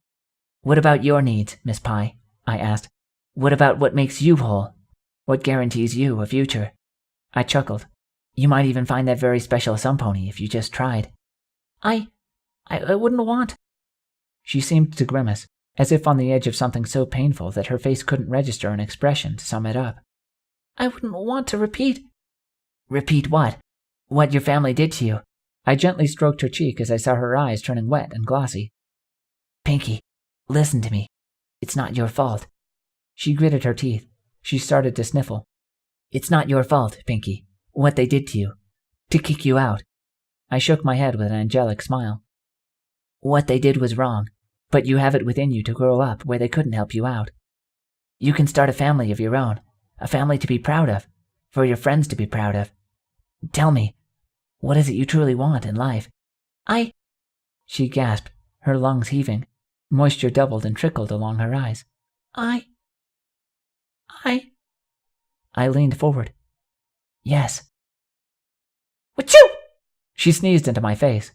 What about your needs, Miss Pie? I asked. What about what makes you whole? What guarantees you a future? I chuckled. You might even find that very special some pony if you just tried. I wouldn't want. She seemed to grimace, as if on the edge of something so painful that her face couldn't register an expression to sum it up. I wouldn't want to repeat. Repeat what? What your family did to you? I gently stroked her cheek as I saw her eyes turning wet and glossy. Pinkie, listen to me. It's not your fault. She gritted her teeth. She started to sniffle. It's not your fault, Pinkie, what they did to you. To kick you out. I shook my head with an angelic smile. What they did was wrong, but you have it within you to grow up where they couldn't help you out. You can start a family of your own, a family to be proud of, for your friends to be proud of. Tell me, what is it you truly want in life? She gasped, her lungs heaving. Moisture doubled and trickled along her eyes. I leaned forward. Yes. Wachoo! She sneezed into my face.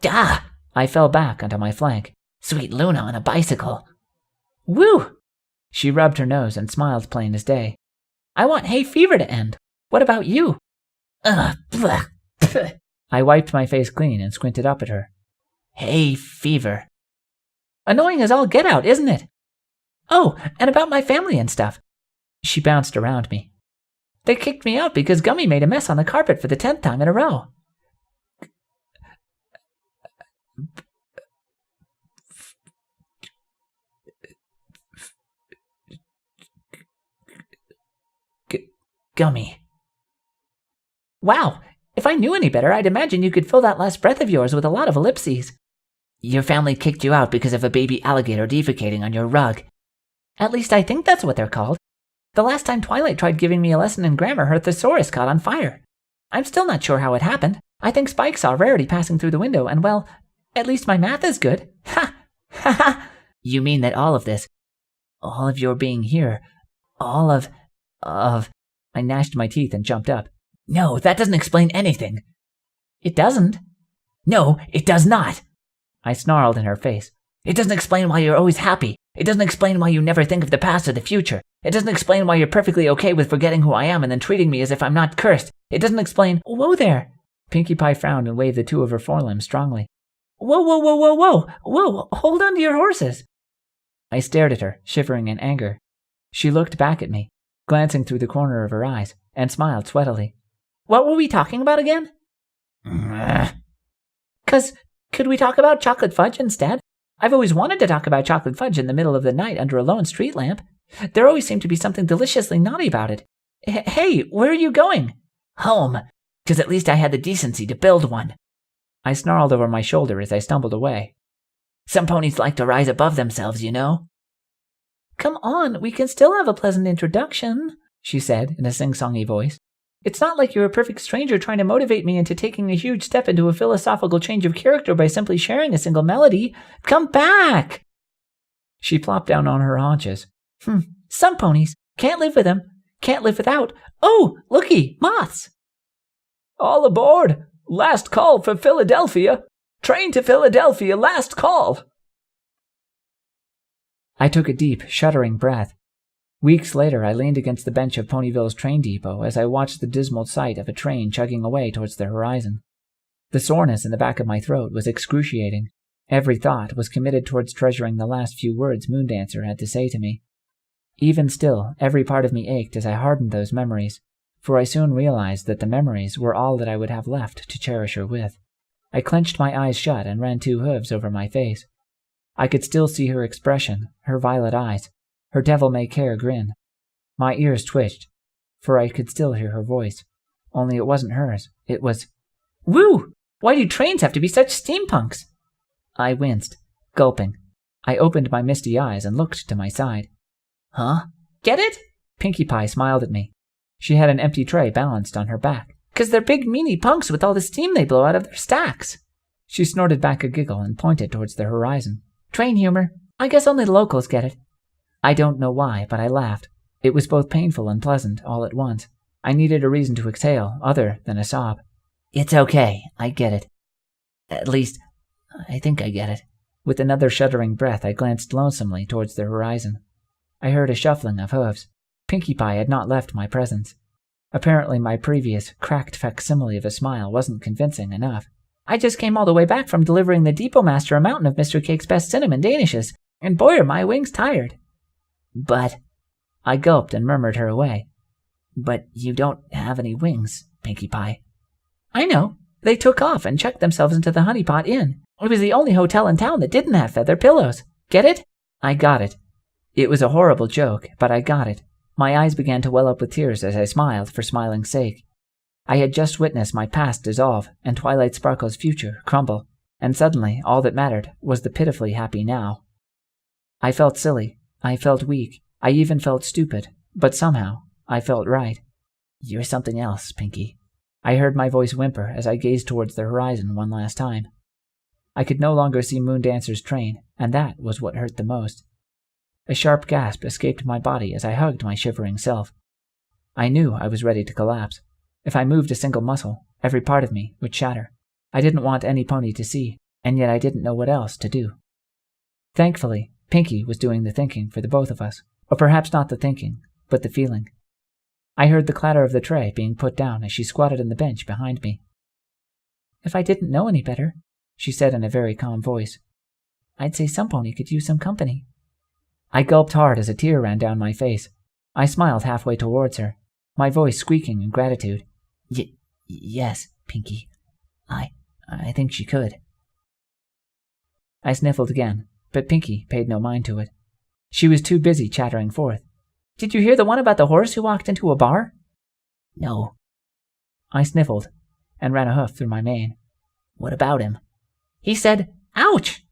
Ah! I fell back onto my flank. Sweet Luna on a bicycle. Woo! She rubbed her nose and smiled plain as day. I want hay fever to end. What about you? Blah. I wiped my face clean and squinted up at her. Hay fever. Annoying as all get out, isn't it? Oh, and about my family and stuff. She bounced around me. They kicked me out because Gummy made a mess on the carpet for the 10th time in a row. Gummy. Wow, if I knew any better, I'd imagine you could fill that last breath of yours with a lot of ellipses. Your family kicked you out because of a baby alligator defecating on your rug. At least I think that's what they're called. The last time Twilight tried giving me a lesson in grammar, her thesaurus caught on fire. I'm still not sure how it happened. I think Spike saw Rarity passing through the window and, well, At least my math is good. Ha! Ha ha! You mean that all of this, all of your being here, all of... I gnashed my teeth and jumped up. No, that doesn't explain anything. It doesn't. No, it does not. I snarled in her face. It doesn't explain why you're always happy. It doesn't explain why you never think of the past or the future. It doesn't explain why you're perfectly okay with forgetting who I am and then treating me as if I'm not cursed. It doesn't explain... Whoa there! Pinkie Pie frowned and waved the two of her forelimbs strongly. Whoa, whoa, whoa, whoa, whoa! Whoa, hold on to your horses! I stared at her, shivering in anger. She looked back at me, glancing through the corner of her eyes, and smiled sweatily. What were we talking about again? Could we talk about chocolate fudge instead? I've always wanted to talk about chocolate fudge in the middle of the night under a lone street lamp. There always seemed to be something deliciously naughty about it. Hey, where are you going? Home, because at least I had the decency to build one. I snarled over my shoulder as I stumbled away. Some ponies like to rise above themselves, you know. Come on, we can still have a pleasant introduction, she said in a sing-songy voice. It's not like you're a perfect stranger trying to motivate me into taking a huge step into a philosophical change of character by simply sharing a single melody. Come back! She plopped down on her haunches. Some ponies. Can't live with them. Can't live without. Oh, looky, moths! All aboard! Last call for Philadelphia! Train to Philadelphia, last call! I took a deep, shuddering breath. Weeks later, I leaned against the bench of Ponyville's train depot as I watched the dismal sight of a train chugging away towards the horizon. The soreness in the back of my throat was excruciating. Every thought was committed towards treasuring the last few words Moondancer had to say to me. Even still, every part of me ached as I hardened those memories, for I soon realized that the memories were all that I would have left to cherish her with. I clenched my eyes shut and ran two hooves over my face. I could still see her expression, her violet eyes, her devil-may-care grin. My ears twitched, for I could still hear her voice. Only it wasn't hers. It was, Woo! Why do trains have to be such steampunks? I winced, gulping. I opened my misty eyes and looked to my side. Huh? Get it? Pinkie Pie smiled at me. She had an empty tray balanced on her back. 'Cause they're big meanie punks with all the steam they blow out of their stacks. She snorted back a giggle and pointed towards the horizon. Train humor. I guess only the locals get it. I don't know why, but I laughed. It was both painful and pleasant all at once. I needed a reason to exhale, other than a sob. It's okay, I get it. At least, I think I get it. With another shuddering breath, I glanced lonesomely towards the horizon. I heard a shuffling of hooves. Pinkie Pie had not left my presence. Apparently my previous, cracked facsimile of a smile wasn't convincing enough. I just came all the way back from delivering the depot master a mountain of Mr. Cake's best cinnamon danishes, and boy are my wings tired. But... I gulped and murmured her away. But you don't have any wings, Pinkie Pie. I know. They took off and checked themselves into the Honey Pot Inn. It was the only hotel in town that didn't have feather pillows. Get it? I got it. It was a horrible joke, but I got it. My eyes began to well up with tears as I smiled for smiling's sake. I had just witnessed my past dissolve and Twilight Sparkle's future crumble, and suddenly all that mattered was the pitifully happy now. I felt silly. I felt weak. I even felt stupid, but somehow I felt right. You're something else, Pinkie. I heard my voice whimper as I gazed towards the horizon one last time. I could no longer see Moondancer's train, and that was what hurt the most. A sharp gasp escaped my body as I hugged my shivering self. I knew I was ready to collapse. If I moved a single muscle, every part of me would shatter. I didn't want any pony to see, and yet I didn't know what else to do. Thankfully, Pinkie was doing the thinking for the both of us. Or perhaps not the thinking, but the feeling. I heard the clatter of the tray being put down as she squatted on the bench behind me. If I didn't know any better, she said in a very calm voice, I'd say some pony could use some company. I gulped hard as a tear ran down my face. I smiled halfway towards her, my voice squeaking in gratitude. Yes, Pinkie. I think she could. I sniffled again, but Pinkie paid no mind to it. She was too busy chattering forth. Did you hear the one about the horse who walked into a bar? No. I sniffled and ran a hoof through my mane. What about him? He said, ouch!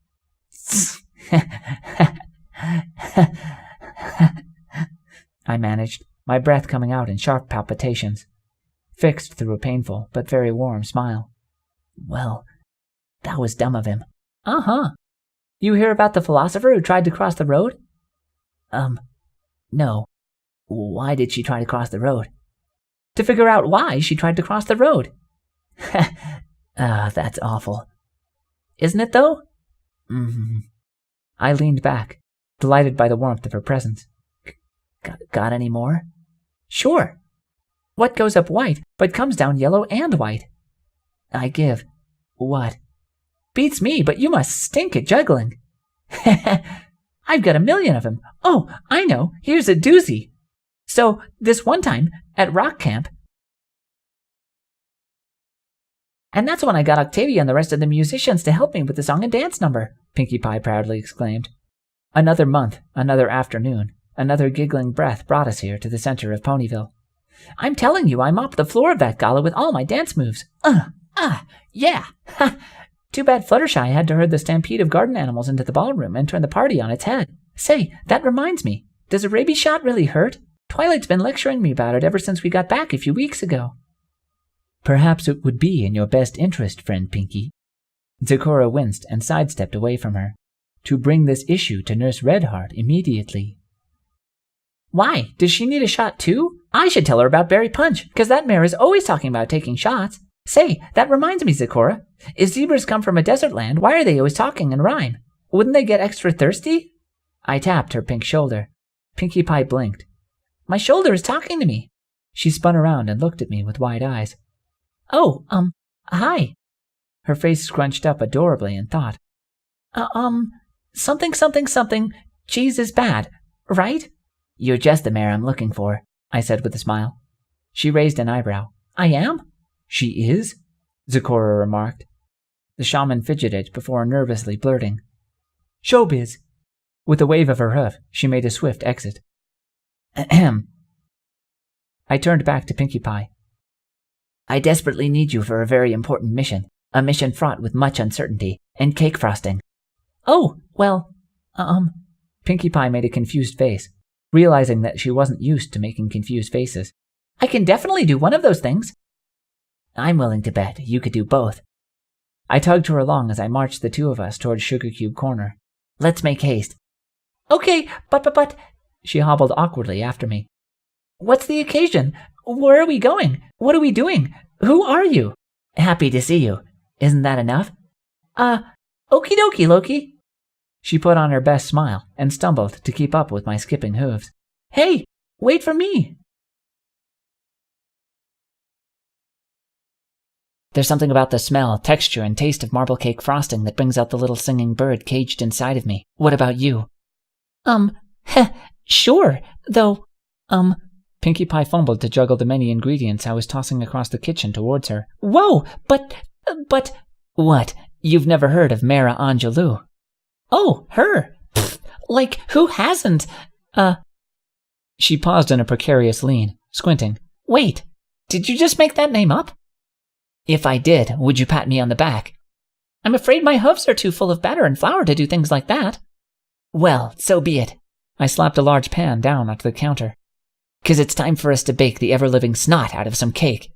I managed, my breath coming out in sharp palpitations, fixed through a painful but very warm smile. Well, that was dumb of him. Uh-huh. You hear about the philosopher who tried to cross the road? No. Why did she try to cross the road? To figure out why she tried to cross the road. That's awful. Isn't it, though? Mm-hmm. I leaned back, delighted by the warmth of her presence. Got any more? Sure. What goes up white, but comes down yellow and white? I give. What? Beats me, but you must stink at juggling. I've got 1,000,000 of them. Oh, I know. Here's a doozy. So, this one time, at rock camp, and that's when I got Octavia and the rest of the musicians to help me with the song and dance number, Pinkie Pie proudly exclaimed. Another month, another afternoon, another giggling breath brought us here to the center of Ponyville. I'm telling you, I mopped the floor of that gala with all my dance moves. Yeah. Ha! Too bad Fluttershy had to herd the stampede of garden animals into the ballroom and turn the party on its head. Say, that reminds me, does a rabies shot really hurt? Twilight's been lecturing me about it ever since we got back a few weeks ago. Perhaps it would be in your best interest, friend Pinkie. Zecora winced and sidestepped away from her. To bring this issue to Nurse Redheart immediately. Why? Does she need a shot too? I should tell her about Berry Punch, because that mare is always talking about taking shots. Say, that reminds me, Zecora. If zebras come from a desert land, why are they always talking in rhyme? Wouldn't they get extra thirsty? I tapped her pink shoulder. Pinkie Pie blinked. My shoulder is talking to me. She spun around and looked at me with wide eyes. Oh, hi. Her face scrunched up adorably in thought. Something, cheese is bad, right? You're just the mare I'm looking for, I said with a smile. She raised an eyebrow. I am? She is? Zecora remarked. The shaman fidgeted before nervously blurting. Showbiz! With a wave of her hoof, she made a swift exit. Ahem. I turned back to Pinkie Pie. I desperately need you for a very important mission, a mission fraught with much uncertainty and cake frosting. Oh, well, Pinkie Pie made a confused face, realizing that she wasn't used to making confused faces. I can definitely do one of those things. I'm willing to bet you could do both. I tugged her along as I marched the two of us toward Sugar Cube Corner. Let's make haste. Okay, but... She hobbled awkwardly after me. What's the occasion? Where are we going? What are we doing? Who are you? Happy to see you. Isn't that enough? Okie dokie, Loki. She put on her best smile and stumbled to keep up with my skipping hooves. Hey, wait for me. There's something about the smell, texture, and taste of marble cake frosting that brings out the little singing bird caged inside of me. What about you? Sure, though, Pinkie Pie fumbled to juggle the many ingredients I was tossing across the kitchen towards her. Whoa, but... What? You've never heard of Mara Angelou? Oh, her. Pfft, like, who hasn't? She paused in a precarious lean, squinting. Wait, did you just make that name up? If I did, would you pat me on the back? I'm afraid my hoofs are too full of batter and flour to do things like that. Well, so be it. I slapped a large pan down onto the counter. 'Cause it's time for us to bake the ever-living snot out of some cake.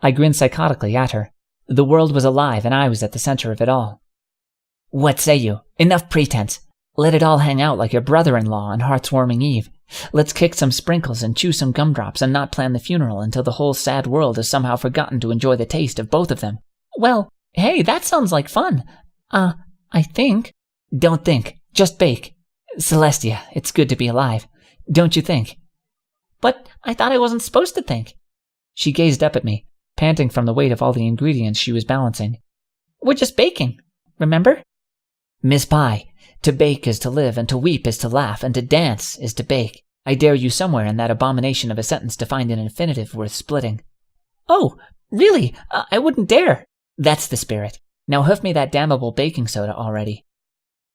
I grinned psychotically at her. The world was alive and I was at the center of it all. What say you? Enough pretense. Let it all hang out like your brother-in-law on Heart's-warming Eve. Let's kick some sprinkles and chew some gumdrops and not plan the funeral until the whole sad world has somehow forgotten to enjoy the taste of both of them. Well, hey, that sounds like fun. I think. Don't think. Just bake. Celestia, it's good to be alive. Don't you think? But I thought I wasn't supposed to think. She gazed up at me, panting from the weight of all the ingredients she was balancing. We're just baking, remember? Miss Pie, to bake is to live, and to weep is to laugh, and to dance is to bake. I dare you somewhere in that abomination of a sentence to find an infinitive worth splitting. Oh, really? I wouldn't dare. That's the spirit. Now hoof me that damnable baking soda already.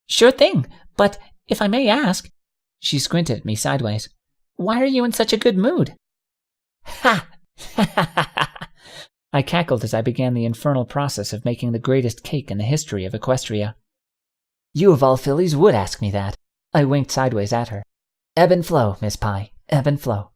Sure thing, but if I may ask... She squinted at me sideways. Why are you in such a good mood? Ha! I cackled as I began the infernal process of making the greatest cake in the history of Equestria. You of all fillies would ask me that. I winked sideways at her. Ebb and flow, Miss Pie. Ebb and flow.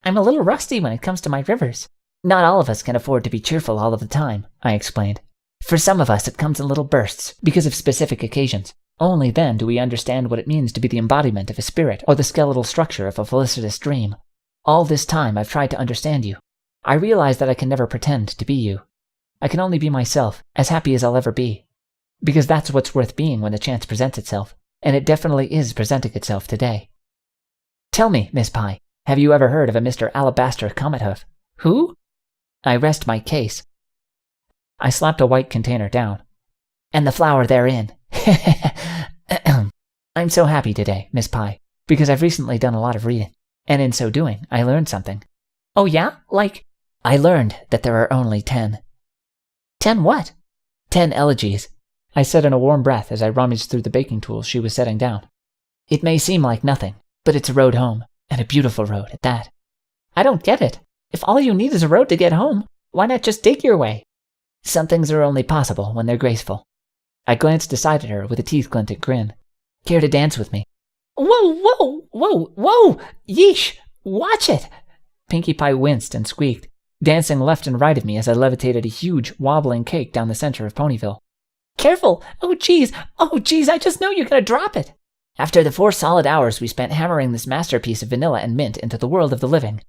I'm a little rusty when it comes to my rivers. Not all of us can afford to be cheerful all of the time, I explained. For some of us, it comes in little bursts, because of specific occasions. Only then do we understand what it means to be the embodiment of a spirit or the skeletal structure of a felicitous dream. All this time, I've tried to understand you. I realize that I can never pretend to be you. I can only be myself, as happy as I'll ever be. Because that's what's worth being when the chance presents itself, and it definitely is presenting itself today. Tell me, Miss Pie, have you ever heard of a Mr. Alabaster Comethoof? Who? I rest my case. I slapped a white container down. And the flower therein. I'm so happy today, Miss Pie, because I've recently done a lot of reading, and in so doing, I learned something. Oh yeah? Like? I learned that there are only 10. 10 what? 10 elegies, I said in a warm breath as I rummaged through the baking tools she was setting down. It may seem like nothing, but it's a road home, and a beautiful road at that. I don't get it. If all you need is a road to get home, why not just dig your way? Some things are only possible when they're graceful. I glanced aside at her with a teeth-glinting grin. Care to dance with me? Whoa, whoa, whoa, whoa! Yeesh! Watch it! Pinkie Pie winced and squeaked, dancing left and right of me as I levitated a huge, wobbling cake down the center of Ponyville. Careful! Oh geez, I just know you're gonna drop it! After the 4 solid hours we spent hammering this masterpiece of vanilla and mint into the world of the living.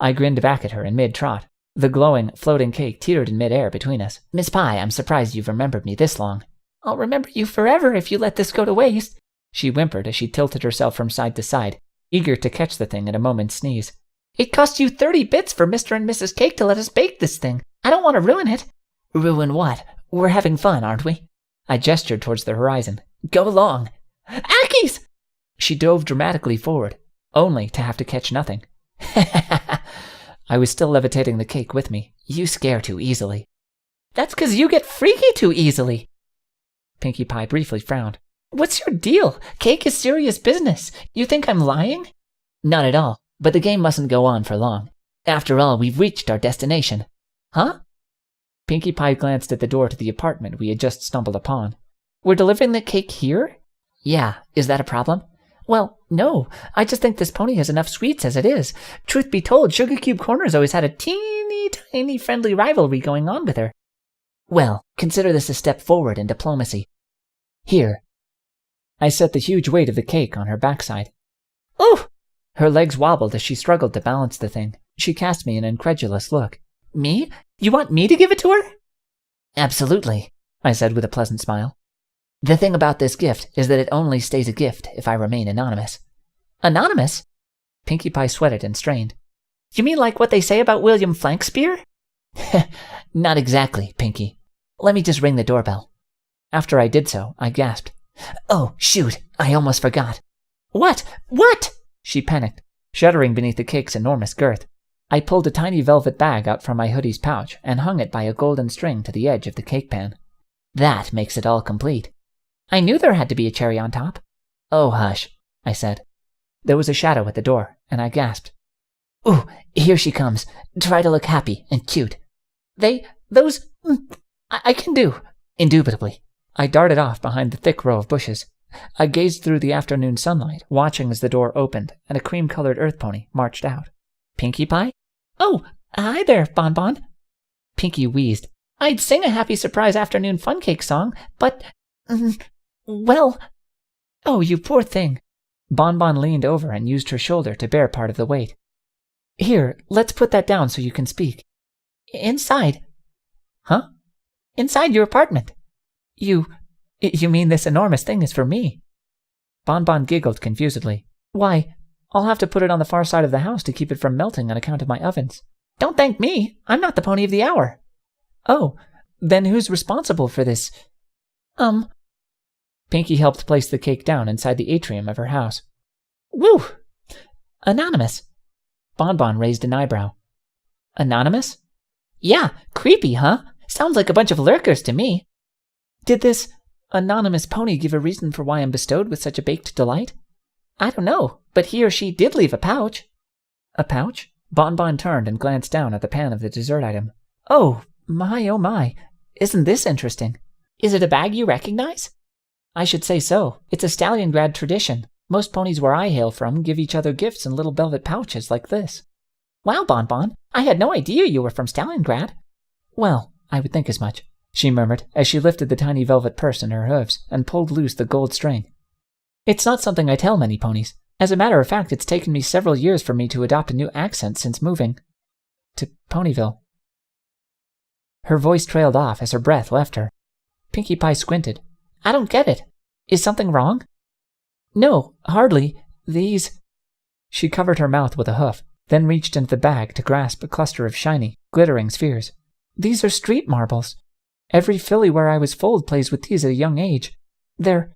I grinned back at her in mid-trot. The glowing, floating cake teetered in mid-air between us. Miss Pie, I'm surprised you've remembered me this long. I'll remember you forever if you let this go to waste, she whimpered as she tilted herself from side to side, eager to catch the thing at a moment's sneeze. It cost you 30 bits for Mr. and Mrs. Cake to let us bake this thing. I don't want to ruin it. Ruin what? We're having fun, aren't we? I gestured towards the horizon. Go along. Ackies! She dove dramatically forward, only to have to catch nothing. I was still levitating the cake with me. You scare too easily. That's 'cause you get freaky too easily. Pinkie Pie briefly frowned. What's your deal? Cake is serious business. You think I'm lying? Not at all, but the game mustn't go on for long. After all, we've reached our destination. Huh? Pinkie Pie glanced at the door to the apartment we had just stumbled upon. We're delivering the cake here? Yeah, is that a problem? Well, no. I just think this pony has enough sweets as it is. Truth be told, Sugar Cube Corner's always had a teeny tiny friendly rivalry going on with her. Well, consider this a step forward in diplomacy. Here. I set the huge weight of the cake on her backside. Oh! Her legs wobbled as she struggled to balance the thing. She cast me an incredulous look. Me? You want me to give it to her? Absolutely, I said with a pleasant smile. The thing about this gift is that it only stays a gift if I remain anonymous. Anonymous? Pinkie Pie sweated and strained. You mean like what they say about William Flankspear? Not exactly, Pinkie. Let me just ring the doorbell. After I did so, I gasped. Oh, shoot, I almost forgot. What? What? She panicked, shuddering beneath the cake's enormous girth. I pulled a tiny velvet bag out from my hoodie's pouch and hung it by a golden string to the edge of the cake pan. That makes it all complete. I knew there had to be a cherry on top. Oh, hush, I said. There was a shadow at the door, and I gasped. Ooh, here she comes. Try to look happy and cute. I can do. Indubitably. I darted off behind the thick row of bushes. I gazed through the afternoon sunlight, watching as the door opened and a cream-colored earth pony marched out. Pinkie Pie? Oh, hi there, Bonbon. Pinkie wheezed. I'd sing a happy surprise afternoon fun cake song, but... well... Oh, you poor thing. Bonbon leaned over and used her shoulder to bear part of the weight. Here, let's put that down so you can speak. Inside. Huh? Inside your apartment. You mean this enormous thing is for me? Bonbon giggled confusedly. Why, I'll have to put it on the far side of the house to keep it from melting on account of my ovens. Don't thank me. I'm not the pony of the hour. Oh, then who's responsible for this? Pinkie helped place the cake down inside the atrium of her house. Woo! Anonymous. Bonbon raised an eyebrow. Anonymous? Yeah, creepy, huh? Sounds like a bunch of lurkers to me. Did this anonymous pony give a reason for why I'm bestowed with such a baked delight? I don't know, but he or she did leave a pouch. A pouch? Bonbon turned and glanced down at the pan of the dessert item. Oh my, isn't this interesting? Is it a bag you recognize? I should say so. It's a Stalliongrad tradition. Most ponies where I hail from give each other gifts in little velvet pouches like this. Wow, Bonbon, I had no idea you were from Stalliongrad. Well, I would think as much. she murmured as she lifted the tiny velvet purse in her hooves and pulled loose the gold string. It's not something I tell many ponies. As a matter of fact, it's taken me several years for me to adopt a new accent since moving to Ponyville. Her voice trailed off as her breath left her. Pinkie Pie squinted. I don't get it. Is something wrong? No, hardly. These... She covered her mouth with a hoof, then reached into the bag to grasp a cluster of shiny, glittering spheres. These are street marbles. Every filly where I was foaled plays with these at a young age. They're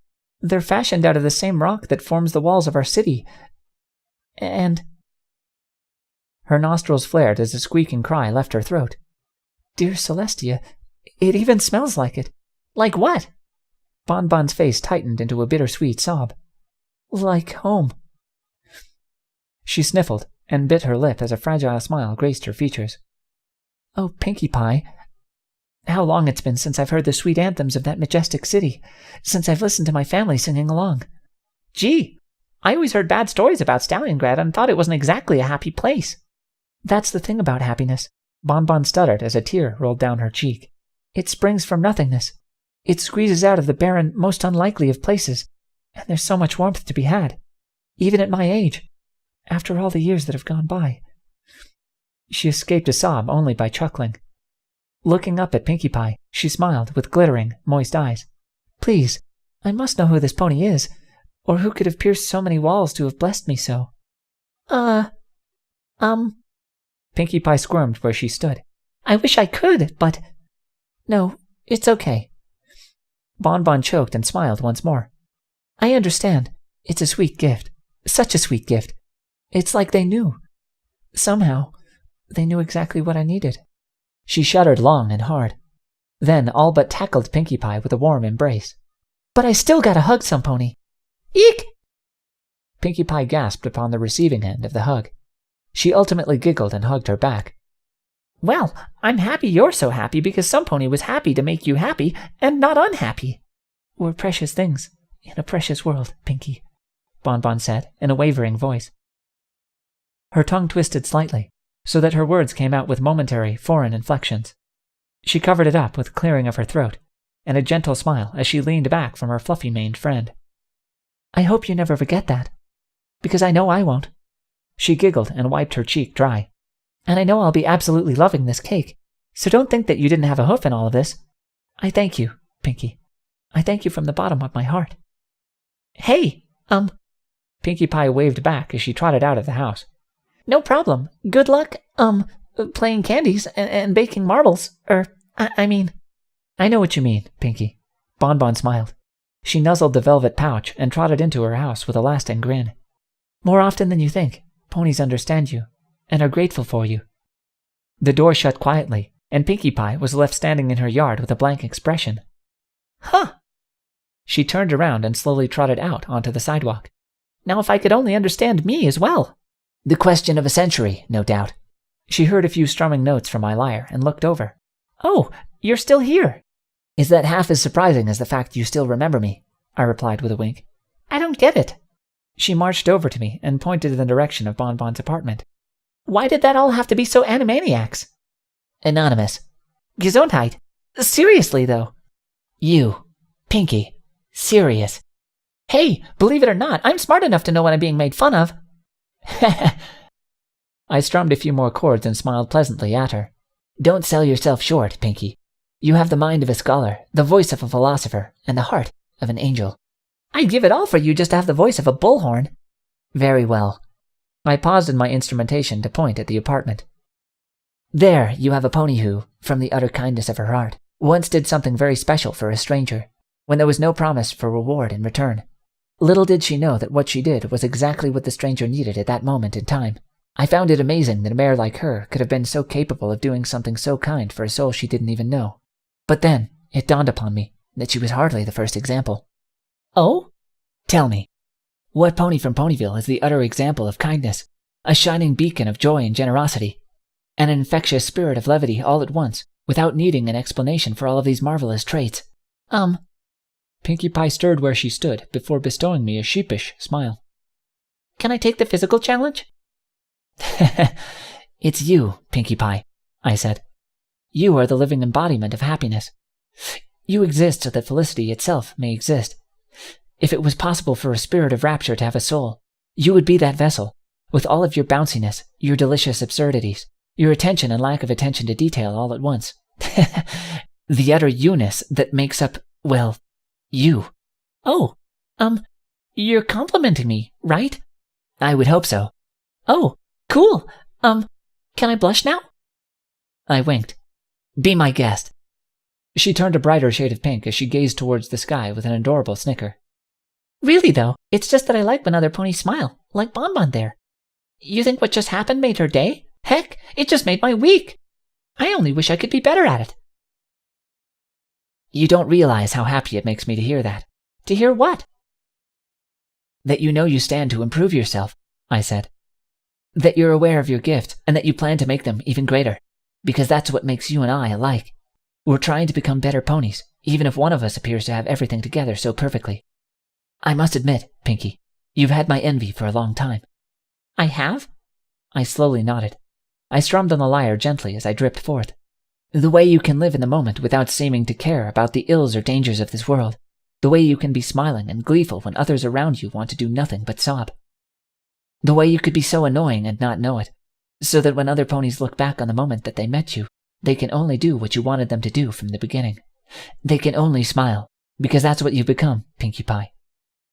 fashioned out of the same rock that forms the walls of our city. And... Her nostrils flared as a squeaking cry left her throat. Dear Celestia, it even smells like it. Like what? Bonbon's face tightened into a bittersweet sob. Like home. She sniffled and bit her lip as a fragile smile graced her features. Oh, Pinkie Pie, how long it's been since I've heard the sweet anthems of that majestic city, since I've listened to my family singing along. Gee, I always heard bad stories about Stalliongrad and thought it wasn't exactly a happy place. That's the thing about happiness, Bonbon stuttered as a tear rolled down her cheek. It springs from nothingness. It squeezes out of the barren, most unlikely of places, and there's so much warmth to be had, even at my age, after all the years that have gone by. She escaped a sob only by chuckling. Looking up at Pinkie Pie, she smiled with glittering, moist eyes. Please, I must know who this pony is, or who could have pierced so many walls to have blessed me so. Pinkie Pie squirmed where she stood. I wish I could, but... No, it's okay. Bonbon choked and smiled once more. I understand. It's a sweet gift. Such a sweet gift. It's like they knew. Somehow, they knew exactly what I needed. She shuddered long and hard, then all but tackled Pinkie Pie with a warm embrace. But I still gotta hug some pony. Eek! Pinkie Pie gasped upon the receiving end of the hug. She ultimately giggled and hugged her back. Well, I'm happy you're so happy because some pony was happy to make you happy and not unhappy. We're precious things in a precious world, Pinkie, Bonbon said in a wavering voice. Her tongue twisted slightly, so that her words came out with momentary, foreign inflections. She covered it up with a clearing of her throat, and a gentle smile as she leaned back from her fluffy-maned friend. I hope you never forget that, because I know I won't. She giggled and wiped her cheek dry. And I know I'll be absolutely loving this cake, so don't think that you didn't have a hoof in all of this. I thank you, Pinkie. I thank you from the bottom of my heart. Hey, Pinkie Pie waved back as she trotted out of the house. No problem. Good luck, playing candies and baking marbles. I mean... I know what you mean, Pinkie. Bonbon smiled. She nuzzled the velvet pouch and trotted into her house with a lasting grin. More often than you think, ponies understand you and are grateful for you. The door shut quietly, and Pinkie Pie was left standing in her yard with a blank expression. Huh! She turned around and slowly trotted out onto the sidewalk. Now if I could only understand me as well. The question of a century, no doubt. She heard a few strumming notes from my lyre and looked over. Oh, you're still here. Is that half as surprising as the fact you still remember me? I replied with a wink. I don't get it. She marched over to me and pointed in the direction of Bonbon's apartment. Why did that all have to be so animaniacs? Anonymous. Gesundheit. Seriously, though. You, Pinkie. Serious. Hey, believe it or not, I'm smart enough to know when I'm being made fun of. I strummed a few more chords and smiled pleasantly at her. Don't sell yourself short, Pinkie. You have the mind of a scholar, the voice of a philosopher, and the heart of an angel. I'd give it all for you just to have the voice of a bullhorn. Very well. I paused in my instrumentation to point at the apartment. There you have a pony who, from the utter kindness of her heart, once did something very special for a stranger, when there was no promise for reward in return. Little did she know that what she did was exactly what the stranger needed at that moment in time. I found it amazing that a mare like her could have been so capable of doing something so kind for a soul she didn't even know. But then, it dawned upon me that she was hardly the first example. Oh? Tell me, what pony from Ponyville is the utter example of kindness, a shining beacon of joy and generosity, and an infectious spirit of levity all at once, without needing an explanation for all of these marvelous traits? Pinkie Pie stirred where she stood before bestowing me a sheepish smile. Can I take the physical challenge? It's you, Pinkie Pie, I said. You are the living embodiment of happiness, You exist so that felicity itself may exist. If it was possible for a spirit of rapture to have a soul, you would be that vessel, with all of your bounciness, your delicious absurdities, your attention and lack of attention to detail all at once. The utter you-ness that makes up, well, you. Oh, you're complimenting me, right? I would hope so. Oh, cool. Can I blush now? I winked. Be my guest. She turned a brighter shade of pink as she gazed towards the sky with an adorable snicker. Really, though, it's just that I like when other ponies smile, like Bonbon there. You think what just happened made her day? Heck, it just made my week. I only wish I could be better at it. You don't realize how happy it makes me to hear that. To hear what? That you know you stand to improve yourself, I said. That you're aware of your gift, and that you plan to make them even greater. Because that's what makes you and I alike. We're trying to become better ponies, even if one of us appears to have everything together so perfectly. I must admit, Pinkie, you've had my envy for a long time. I have? I slowly nodded. I strummed on the lyre gently as I dripped forth. The way you can live in the moment without seeming to care about the ills or dangers of this world. The way you can be smiling and gleeful when others around you want to do nothing but sob. The way you could be so annoying and not know it, so that when other ponies look back on the moment that they met you, they can only do what you wanted them to do from the beginning. They can only smile, because that's what you've become, Pinkie Pie.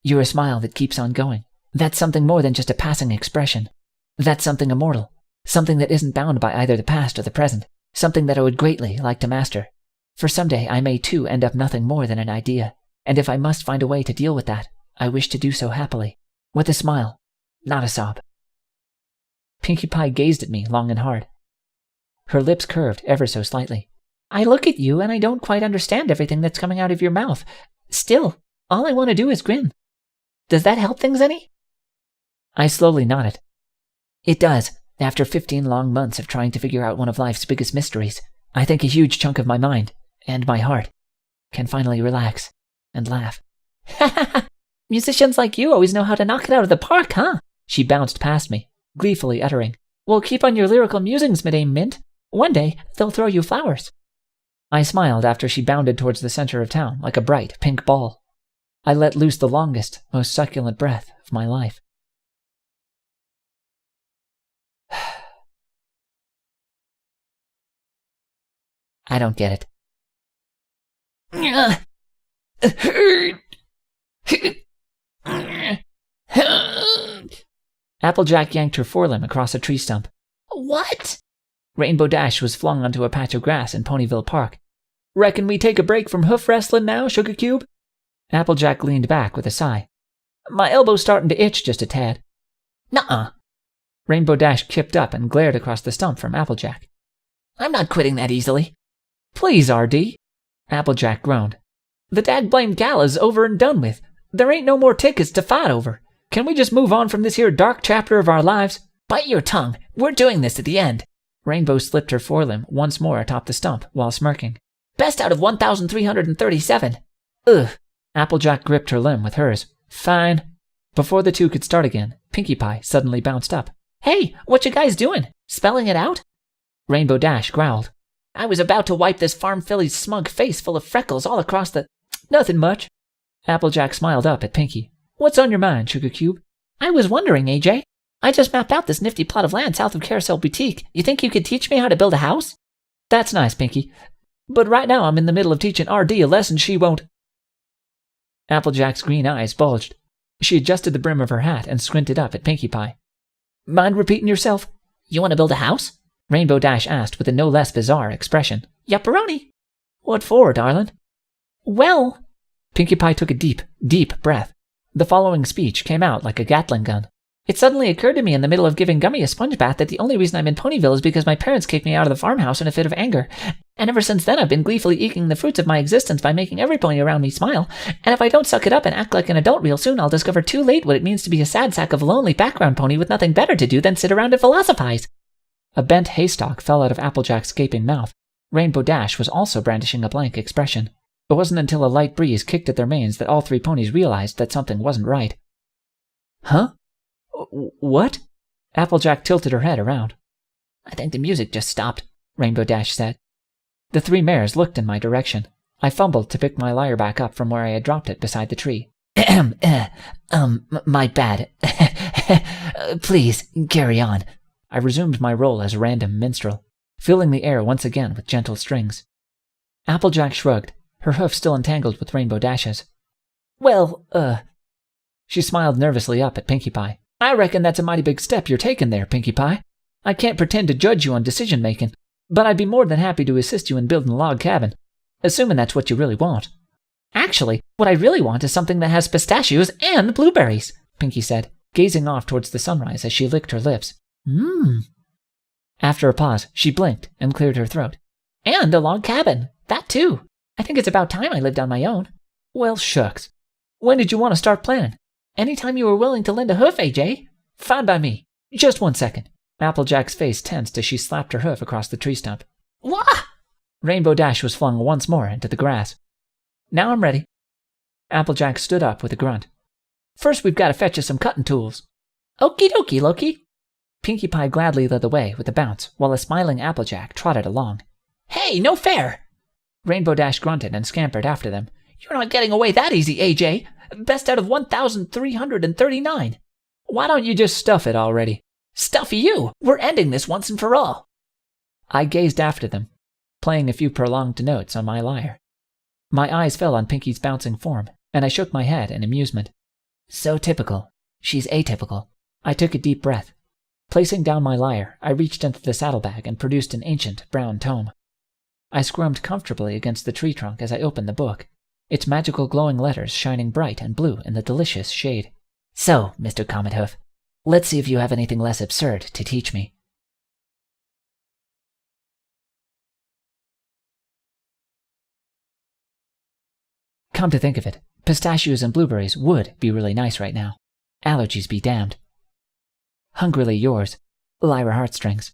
You're a smile that keeps on going. That's something more than just a passing expression. That's something immortal, something that isn't bound by either the past or the present, something that I would greatly like to master. For someday I may too end up nothing more than an idea, and if I must find a way to deal with that, I wish to do so happily, with a smile, not a sob. Pinkie Pie gazed at me long and hard. Her lips curved ever so slightly. I look at you and I don't quite understand everything that's coming out of your mouth. Still, all I want to do is grin. Does that help things any? I slowly nodded. It does. After 15 long months of trying to figure out one of life's biggest mysteries, I think a huge chunk of my mind, and my heart, can finally relax and laugh. Ha ha ha! Musicians like you always know how to knock it out of the park, huh? She bounced past me, gleefully uttering, Well, keep on your lyrical musings, Madame Mint. One day, they'll throw you flowers. I smiled after she bounded towards the center of town like a bright pink ball. I let loose the longest, most succulent breath of my life. I don't get it. Applejack yanked her forelimb across a tree stump. What? Rainbow Dash was flung onto a patch of grass in Ponyville Park. Reckon we take a break from hoof wrestling now, Sugar Cube? Applejack leaned back with a sigh. My elbow's starting to itch just a tad. Nuh-uh. Rainbow Dash kipped up and glared across the stump from Applejack. I'm not quitting that easily. Please, R.D. Applejack groaned. The dag-blamed gala's over and done with. There ain't no more tickets to fight over. Can we just move on from this here dark chapter of our lives? Bite your tongue. We're doing this to the end. Rainbow slipped her forelimb once more atop the stump while smirking. Best out of 1,337. Ugh. Applejack gripped her limb with hers. Fine. Before the two could start again, Pinkie Pie suddenly bounced up. Hey, what you guys doing? Spelling it out? Rainbow Dash growled. I was about to wipe this farm filly's smug face full of freckles all across the... Nothing much. Applejack smiled up at Pinkie. What's on your mind, Sugar Cube? I was wondering, AJ. I just mapped out this nifty plot of land south of Carousel Boutique. You think you could teach me how to build a house? That's nice, Pinkie. But right now I'm in the middle of teaching R.D. a lesson she won't... Applejack's green eyes bulged. She adjusted the brim of her hat and squinted up at Pinkie Pie. Mind repeating yourself? You want to build a house? Rainbow Dash asked with a no less bizarre expression. Yapperoni. What for, darling? Well... Pinkie Pie took a deep, deep breath. The following speech came out like a Gatling gun. It suddenly occurred to me in the middle of giving Gummy a sponge bath that the only reason I'm in Ponyville is because my parents kicked me out of the farmhouse in a fit of anger. And ever since then I've been gleefully eking the fruits of my existence by making every pony around me smile. And if I don't suck it up and act like an adult real soon, I'll discover too late what it means to be a sad sack of lonely background pony with nothing better to do than sit around and philosophize. A bent haystack fell out of Applejack's gaping mouth. Rainbow Dash was also brandishing a blank expression. It wasn't until a light breeze kicked at their manes that all three ponies realized that something wasn't right. Huh? What? Applejack tilted her head around. I think the music just stopped, Rainbow Dash said. The three mares looked in my direction. I fumbled to pick my lyre back up from where I had dropped it beside the tree. My bad. Please, carry on. I resumed my role as random minstrel, filling the air once again with gentle strings. Applejack shrugged, her hoof still entangled with Rainbow Dash's. Well, She smiled nervously up at Pinkie Pie. I reckon that's a mighty big step you're taking there, Pinkie Pie. I can't pretend to judge you on decision-making, but I'd be more than happy to assist you in building a log cabin, assuming that's what you really want. Actually, what I really want is something that has pistachios and blueberries, Pinkie said, gazing off towards the sunrise as she licked her lips. After a pause, she blinked and cleared her throat. And a log cabin. That too. I think it's about time I lived on my own. Well, shucks. When did you want to start planning? Anytime you were willing to lend a hoof, AJ. Fine by me. Just 1 second. Applejack's face tensed as she slapped her hoof across the tree stump. Wah! Rainbow Dash was flung once more into the grass. Now I'm ready. Applejack stood up with a grunt. First, we've got to fetch us some cutting tools. Okie dokie, Loki. Pinkie Pie gladly led the way with a bounce, while a smiling Applejack trotted along. Hey, no fair! Rainbow Dash grunted and scampered after them. You're not getting away that easy, AJ. Best out of 1,339. Why don't you just stuff it already? Stuff you! We're ending this once and for all. I gazed after them, playing a few prolonged notes on my lyre. My eyes fell on Pinkie's bouncing form, and I shook my head in amusement. So typical. She's atypical. I took a deep breath. Placing down my lyre, I reached into the saddlebag and produced an ancient brown tome. I squirmed comfortably against the tree trunk as I opened the book, its magical glowing letters shining bright and blue in the delicious shade. So, Mr. Comet Hoof, let's see if you have anything less absurd to teach me. Come to think of it, pistachios and blueberries would be really nice right now. Allergies be damned. Hungrily yours, Lyra Heartstrings.